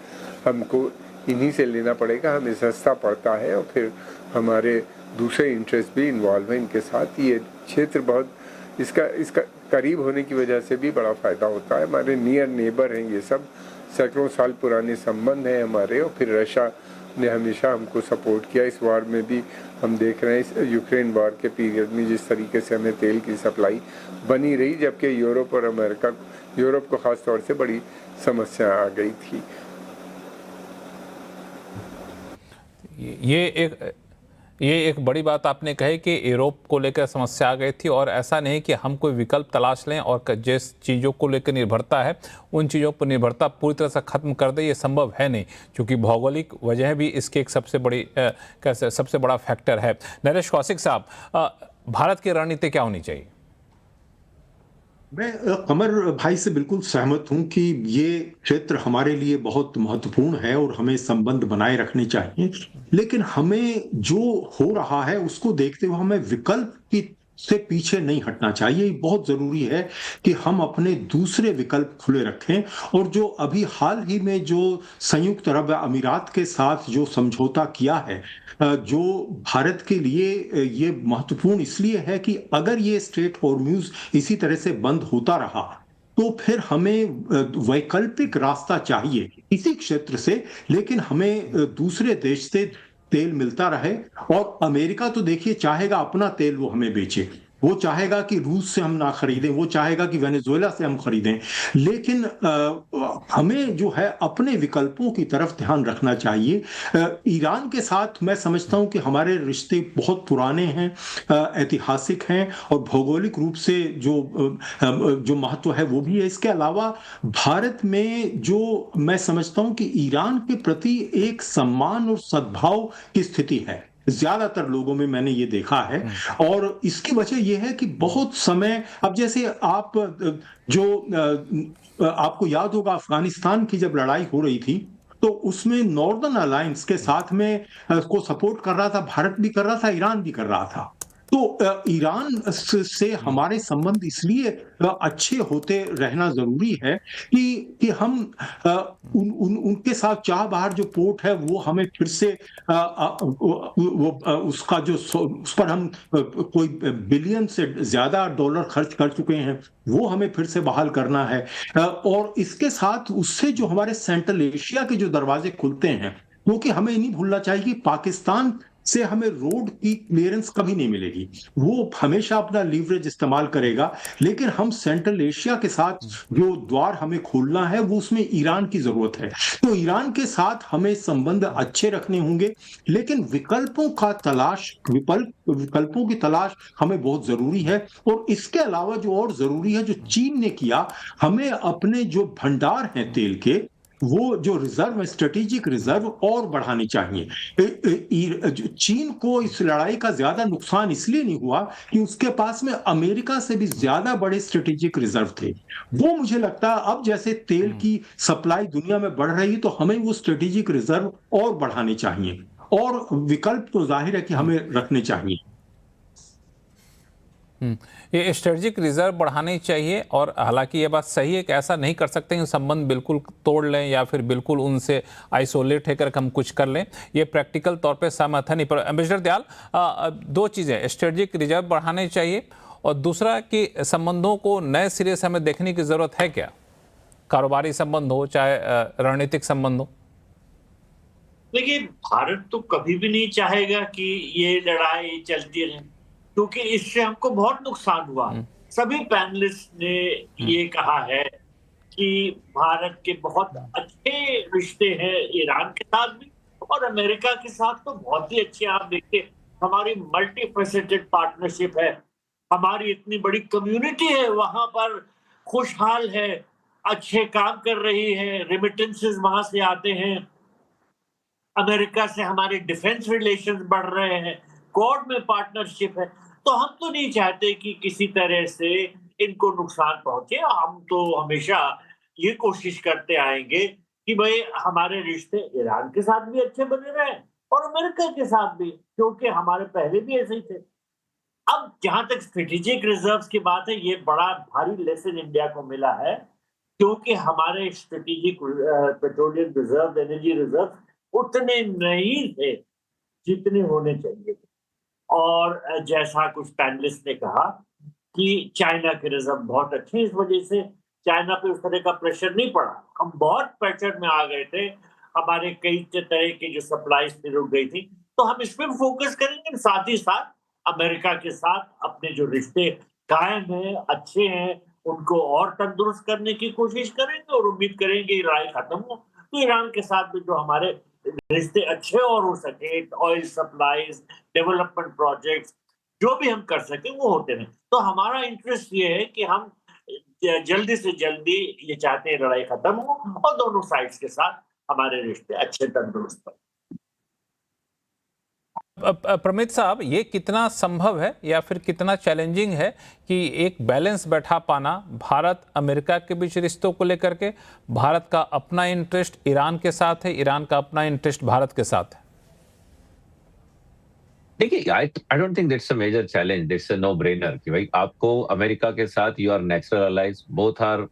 हमको इन्हीं से लेना पड़ेगा। हमें सस्ता पड़ता है और फिर हमारे दूसरे इंटरेस्ट भी इन्वॉल्व हैं इनके साथ। ये क्षेत्र बहुत इसका करीब होने की वजह से भी बड़ा फ़ायदा होता है। हमारे नियर नेबर हैं ये सब, सैकड़ों साल पुराने संबंध हैं हमारे। और फिर रशिया ने हमेशा हमको सपोर्ट किया। इस वार में भी हम देख रहे हैं, इस यूक्रेन वार के पीरियड में जिस तरीके से हमें तेल की सप्लाई बनी रही, जबकि यूरोप और अमेरिका यूरोप को ख़ास तौर से बड़ी समस्या आ गई थी। ये एक बड़ी बात आपने कही कि यूरोप को लेकर समस्या आ गई थी, और ऐसा नहीं कि हम कोई विकल्प तलाश लें और जिस चीज़ों को लेकर निर्भरता है उन चीज़ों पर निर्भरता पूरी तरह से ख़त्म कर दे, ये संभव है नहीं, क्योंकि भौगोलिक वजह भी इसकी एक सबसे बड़ा फैक्टर है। नरेश कौशिक साहब, भारत की रणनीति क्या होनी चाहिए? मैं कमर भाई से बिल्कुल सहमत हूं कि ये क्षेत्र हमारे लिए बहुत महत्वपूर्ण है और हमें संबंध बनाए रखने चाहिए, लेकिन हमें जो हो रहा है उसको देखते हुए हमें विकल्प की से पीछे नहीं हटना चाहिए। ये बहुत जरूरी है कि हम अपने दूसरे विकल्प खुले रखें, और जो अभी हाल ही में जो संयुक्त अरब अमीरात के साथ जो समझौता किया है, जो भारत के लिए ये महत्वपूर्ण इसलिए है कि अगर ये स्ट्रेट हॉर्मज़ इसी तरह से बंद होता रहा तो फिर हमें वैकल्पिक रास्ता चाहिए इसी क्षेत्र से, लेकिन हमें दूसरे देश से तेल मिलता रहे। और अमेरिका तो देखिए चाहेगा अपना तेल वो हमें बेचे, वो चाहेगा कि रूस से हम ना खरीदें, वो चाहेगा कि वेनेजुएला से हम खरीदें, लेकिन हमें जो है अपने विकल्पों की तरफ ध्यान रखना चाहिए। ईरान के साथ मैं समझता हूं कि हमारे रिश्ते बहुत पुराने हैं, ऐतिहासिक हैं, और भौगोलिक रूप से जो महत्व है वो भी है। इसके अलावा भारत में जो मैं समझता हूं कि ईरान के प्रति एक सम्मान और सद्भाव की स्थिति है ज्यादातर लोगों में, मैंने ये देखा है। और इसकी वजह यह है कि बहुत समय, अब जैसे आप जो आपको याद होगा अफगानिस्तान की जब लड़ाई हो रही थी तो उसमें नॉर्दर्न अलायंस के साथ में को सपोर्ट कर रहा था, भारत भी कर रहा था, ईरान भी कर रहा था। तो ईरान से हमारे संबंध इसलिए अच्छे होते रहना जरूरी है कि हम उनके साथ चाह बाहर जो पोर्ट है वो हमें फिर से उसका जो उस पर हम कोई बिलियन से ज्यादा डॉलर खर्च कर चुके हैं वो हमें फिर से बहाल करना है। और इसके साथ उससे जो हमारे सेंट्रल एशिया के जो दरवाजे खुलते हैं, क्योंकि हमें नहीं भूलना चाहिए कि पाकिस्तान से हमें रोड की क्लियरेंस कभी नहीं मिलेगी, वो हमेशा अपना लीवरेज इस्तेमाल करेगा, लेकिन हम सेंट्रल एशिया के साथ जो द्वार हमें खोलना है वो उसमें ईरान की जरूरत है। तो ईरान के साथ हमें संबंध अच्छे रखने होंगे, लेकिन विकल्पों की तलाश हमें बहुत जरूरी है। और इसके अलावा जो और जरूरी है, जो चीन ने किया, हमें अपने जो भंडार हैं तेल के, वो जो रिजर्व, स्ट्रेटेजिक रिजर्व और बढ़ानी चाहिए। चीन को इस लड़ाई का ज्यादा नुकसान इसलिए नहीं हुआ कि उसके पास में अमेरिका से भी ज्यादा बड़े स्ट्रेटेजिक रिजर्व थे। वो मुझे लगता है अब जैसे तेल की सप्लाई दुनिया में बढ़ रही है तो हमें वो स्ट्रेटेजिक रिजर्व और बढ़ाने चाहिए, और विकल्प तो जाहिर है कि हमें रखने चाहिए। ये स्ट्रेटेजिक रिजर्व बढ़ानी चाहिए, और हालांकि ये बात सही है कि ऐसा नहीं कर सकते कि संबंध बिल्कुल तोड़ लें या फिर बिल्कुल उनसे आइसोलेट होकर हम कुछ कर लें, ये प्रैक्टिकल तौर पे सहमत है नहीं। पर एम्बेसडर दयाल, दो चीज़ें, स्ट्रेटेजिक रिजर्व बढ़ाने चाहिए और दूसरा कि संबंधों को नए सिरे से हमें देखने की ज़रूरत है क्या, कारोबारी संबंध हो चाहे रणनीतिक संबंध हो। देखिए, भारत तो कभी भी नहीं चाहेगा कि ये लड़ाई चलती रहे, क्योंकि इससे हमको बहुत नुकसान हुआ। सभी पैनलिस्ट ने ये कहा है कि भारत के बहुत अच्छे रिश्ते हैं ईरान के साथ भी, और अमेरिका के साथ तो बहुत ही अच्छे। आप देखिए, हमारी मल्टी फेसेटेड पार्टनरशिप है, हमारी इतनी बड़ी कम्युनिटी है वहां पर, खुशहाल है, अच्छे काम कर रही है, रेमिटेंसेस वहां से आते हैं, अमेरिका से हमारे डिफेंस रिलेशंस बढ़ रहे हैं, क्वाड में पार्टनरशिप है। तो हम तो नहीं चाहते कि किसी तरह से इनको नुकसान पहुंचे। हम तो हमेशा ये कोशिश करते आएंगे कि भाई हमारे रिश्ते ईरान के साथ भी अच्छे बने रहे और अमेरिका के साथ भी, क्योंकि हमारे पहले भी ऐसे ही थे। अब जहां तक स्ट्रेटेजिक रिजर्व्स की बात है, ये बड़ा भारी लेसन इंडिया को मिला है, क्योंकि हमारे strategic petroleum reserve, energy reserve उतने नहीं थे जितने होने चाहिए। और जैसा कुछ पैनलिस्ट ने कहा कि चाइना के रिजर्व बहुत अच्छे, इस वजह से चाइना पे उस तरह का प्रेशर नहीं पड़ा। हम बहुत प्रेशर में आ गए थे, हमारे कई तरह की जो सप्लाईज थी रुक गई थी। तो हम इस पर फोकस करेंगे, साथ ही साथ अमेरिका के साथ अपने जो रिश्ते कायम हैं, अच्छे हैं, उनको और तंदुरुस्त करने की कोशिश करेंगे और उम्मीद करेंगे ये लड़ाई खत्म हो तो ईरान के साथ भी जो हमारे रिश्ते अच्छे और हो सके, ऑयल सप्लाईज, डेवलपमेंट प्रोजेक्ट्स जो भी हम कर सके वो होते रहे। तो हमारा इंटरेस्ट ये है कि हम जल्दी से जल्दी ये चाहते हैं लड़ाई खत्म हो और दोनों साइड्स के साथ हमारे रिश्ते अच्छे तंदुरुस्त बने। प्रमित साहब, ये कितना संभव है या फिर कितना चैलेंजिंग है कि एक बैलेंस बैठा पाना भारत अमेरिका के बीच रिश्तों को लेकर के? भारत का अपना इंटरेस्ट ईरान के साथ है, ईरान का अपना इंटरेस्ट भारत के साथ है। देखिए, I don't think that's a major challenge, that's a no brainer कि भाई आपको अमेरिका के साथ you are natural allies, both are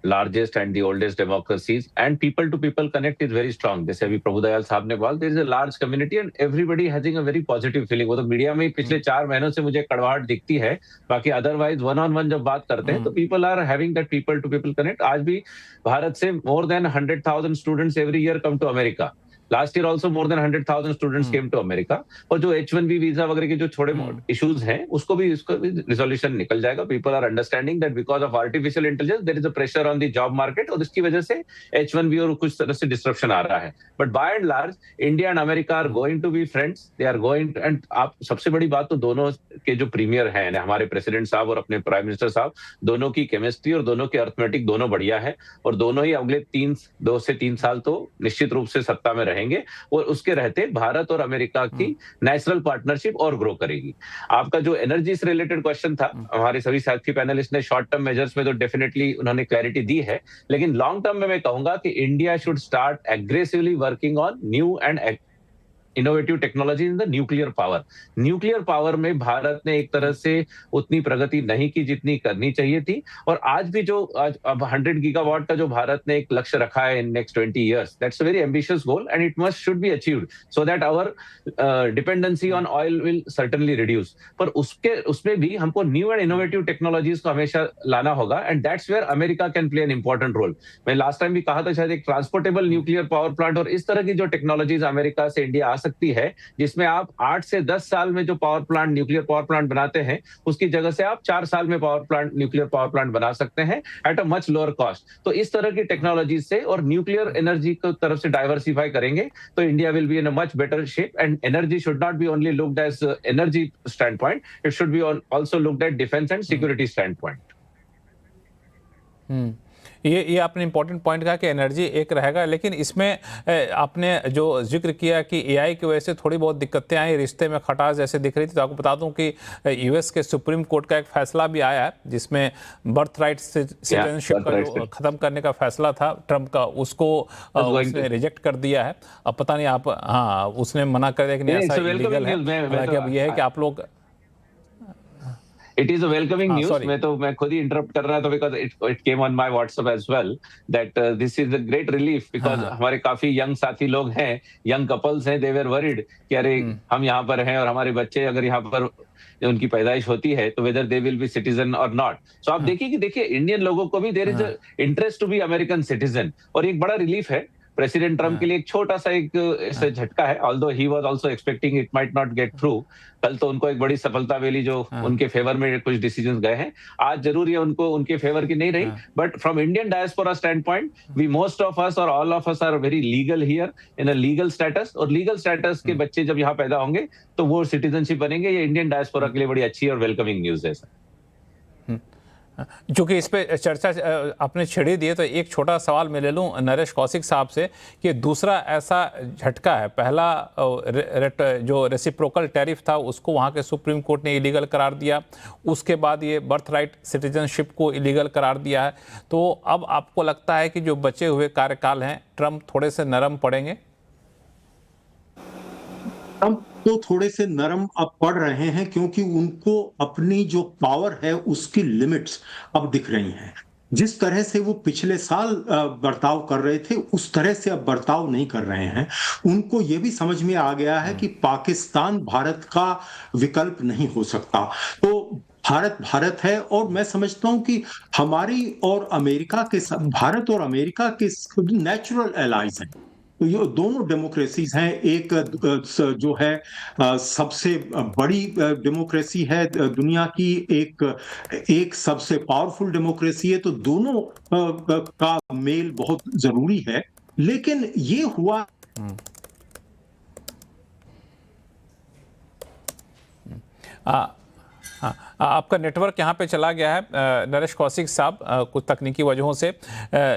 largest and the oldest democracies, and people to people connect is very strong. जैसे अभी प्रभुदयाल साहब ने बोला, there is a large community and everybody having a very positive feeling. वो तो मीडिया में पिछले 4 महीनों से मुझे कड़वाहट दिखती है, बाकी अदरवाइज वन ऑन वन जब बात करते हैं तो people are having that people to people connect. आज भी भारत से more than 100,000 students every year come to America. Last year also more than 100,000 students came to America. और जो H1B वीजा वगैरह के जो छोटे इश्यूज हैं उसको भी रिजोल्यूशन निकल जाएगा। People are understanding that because of artificial intelligence there is a pressure on the job market और इसकी वजह से H1B और कुछ तरह से डिस्ट्रप्शन आ रहा है। But by and large India and America are going to be friends, they are going. And आप सबसे बड़ी बात तो दोनों के जो प्रीमियर हैं हमारे प्रेसिडेंट साहब और अपने प्राइम मिनिस्टर साहब, दोनों की केमिस्ट्री और दोनों के अर्थमेटिक दोनों बढ़िया है और दोनों ही अगले 2 से 3 साल तो निश्चित रूप से सत्ता में रहेंगे और उसके रहते भारत और अमेरिका की नेचुरल पार्टनरशिप और ग्रो करेगी। आपका जो एनर्जी से रिलेटेड क्वेश्चन था, हमारे सभी साथी पैनलिस्ट ने शॉर्ट टर्म मेजर्स में तो डेफिनेटली उन्होंने क्लैरिटी दी है, लेकिन लॉन्ग टर्म में मैं कहूंगा कि India should start aggressively working on new and innovative technology in the nuclear power. Nuclear power में भारत ने एक तरह से उतनी प्रगति नहीं की जितनी करनी चाहिए थी और आज भी जो अब 100 गीगावाट का जो भारत ने एक लक्ष्य रखा है in next 20 years, that's a very ambitious goal and it must should be achieved so that our dependency on oil will certainly reduce. पर उसमें भी हमको न्यू एंड इनोवेटिव टेक्नोलॉजीज को हमेशा लाना होगा and that's where America can play an important role. मैं लास्ट टाइम भी कहा था शायद एक ट्रांसपोर्टेबल न्यूक्लियर पावर प्लांट और इस तरह की जो टेक्नोलॉजीज अमेरिका से इंडिया आ सकती है जिसमें आप 8 से 10 साल में जो power plant nuclear power plant बनाते हैं उसकी जगह से आप 4 साल में न्यूक्लियर पावर प्लांट बना सकते हैं at a much lower cost. तो इस तरह की टेक्नोलॉजी से और न्यूक्लियर एनर्जी की तरफ से डाइवर्सिफाई करेंगे तो India will be in a much better shape and energy should not be only looked as energy standpoint, it should be also looked at defence and security standpoint. ये आपने इंपॉर्टेंट पॉइंट कहा कि एनर्जी एक रहेगा, लेकिन इसमें आपने जो जिक्र किया कि AI की वजह से थोड़ी बहुत दिक्कतें आई, रिश्ते में खटास जैसे दिख रही थी, तो आपको बता दूं कि US के सुप्रीम कोर्ट का एक फैसला भी आया है जिसमें बर्थ राइट सिटीजनशिप का जो खत्म करने का फैसला था ट्रंप का, उसको उसने रिजेक्ट कर दिया है। अब पता नहीं आप, हाँ, उसने मना कर दिया कि नहीं ऐसा इलीगल है। हालांकि अब यह है कि आप लोग It is a welcoming news. मैं खुद ही interrupt कर रहा था because it came on my WhatsApp as well that this is a great relief because हमारे काफी young साथी लोग हैं, young couples हैं, they were worried कि अरे हम यहाँ पर हैं और हमारे बच्चे अगर यहाँ पर उनकी पैदाइश होती है तो whether they will be citizen or not. So आप देखिए इंडियन लोगों को भी there is a interest to be American citizen और एक बड़ा रिलीफ है। प्रेसिडेंट ट्रम्प के लिए एक छोटा सा एक झटका है, although he was also expecting it might not get through. कल तो उनको एक बड़ी सफलता मिली जो उनके फेवर में कुछ डिसीजंस गए हैं, आज जरूर ये उनको उनके फेवर की नहीं रही। But from Indian diaspora standpoint we most of us और all of us are very legal here in a legal status और लीगल स्टेटस के बच्चे जब यहाँ पैदा होंगे तो वो सिटीजनशिप बनेंगे। ये इंडियन डायस्पोरा के लिए बड़ी अच्छी और वेलकमिंग न्यूज है सर। चूंकि इस पे चर्चा आपने छिड़ी दी है तो एक छोटा सवाल मैं ले लूं नरेश कौशिक साहब से कि दूसरा ऐसा झटका है, पहला जो रेसिप्रोकल टैरिफ था उसको वहां के सुप्रीम कोर्ट ने इलीगल करार दिया, उसके बाद ये बर्थ राइट सिटीजनशिप को इलीगल करार दिया है। तो अब आपको लगता है कि जो बचे हुए कार्यकाल हैं ट्रंप थोड़े से नरम पड़ेंगे? ट्रंप तो थोड़े से नरम अब पड़ रहे हैं क्योंकि उनको अपनी जो पावर है उसकी लिमिट्स अब दिख रही हैं। जिस तरह से वो पिछले साल बर्ताव कर रहे थे उस तरह से अब बर्ताव नहीं कर रहे हैं। उनको ये भी समझ में आ गया है कि पाकिस्तान भारत का विकल्प नहीं हो सकता। तो भारत भारत है और मैं समझता हूं कि हमारी और अमेरिका के भारत और अमेरिका के नेचुरल एलाइज हैं। ये दोनों डेमोक्रेसीज हैं। एक जो है सबसे बड़ी डेमोक्रेसी है दुनिया की, एक सबसे पावरफुल डेमोक्रेसी है, तो दोनों का मेल बहुत जरूरी है। लेकिन ये हुआ हाँ, आपका नेटवर्क यहाँ पे चला गया है नरेश कौशिक साहब, कुछ तकनीकी वजहों से,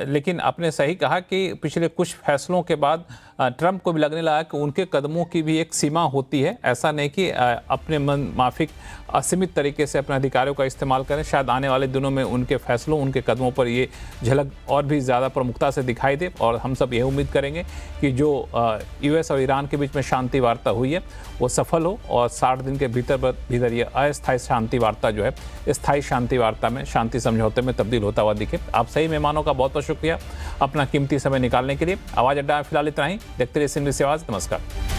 लेकिन आपने सही कहा कि पिछले कुछ फैसलों के बाद ट्रंप को भी लगने लगा कि उनके कदमों की भी एक सीमा होती है। ऐसा नहीं कि अपने मन माफिक असीमित तरीके से अपने अधिकारों का इस्तेमाल करें। शायद आने वाले दिनों में उनके फैसलों, उनके कदमों पर ये झलक और भी ज़्यादा प्रमुखता से दिखाई दे, और हम सब ये उम्मीद करेंगे कि जो यूएस और ईरान के बीच में शांति वार्ता हुई है वो सफल हो, और 60 दिन के भीतर ये अस्थायी शांति वार्ता जो है स्थायी शांति वार्ता में, शांति समझौते में तब्दील होता हुआ दिखे। आप सही मेहमानों का बहुत बहुत शुक्रिया अपना कीमती समय निकालने के लिए। आवाज़ अड्डा में फिलहाल इतना ही। देखते रहिए सिंधी आवाज़। नमस्कार।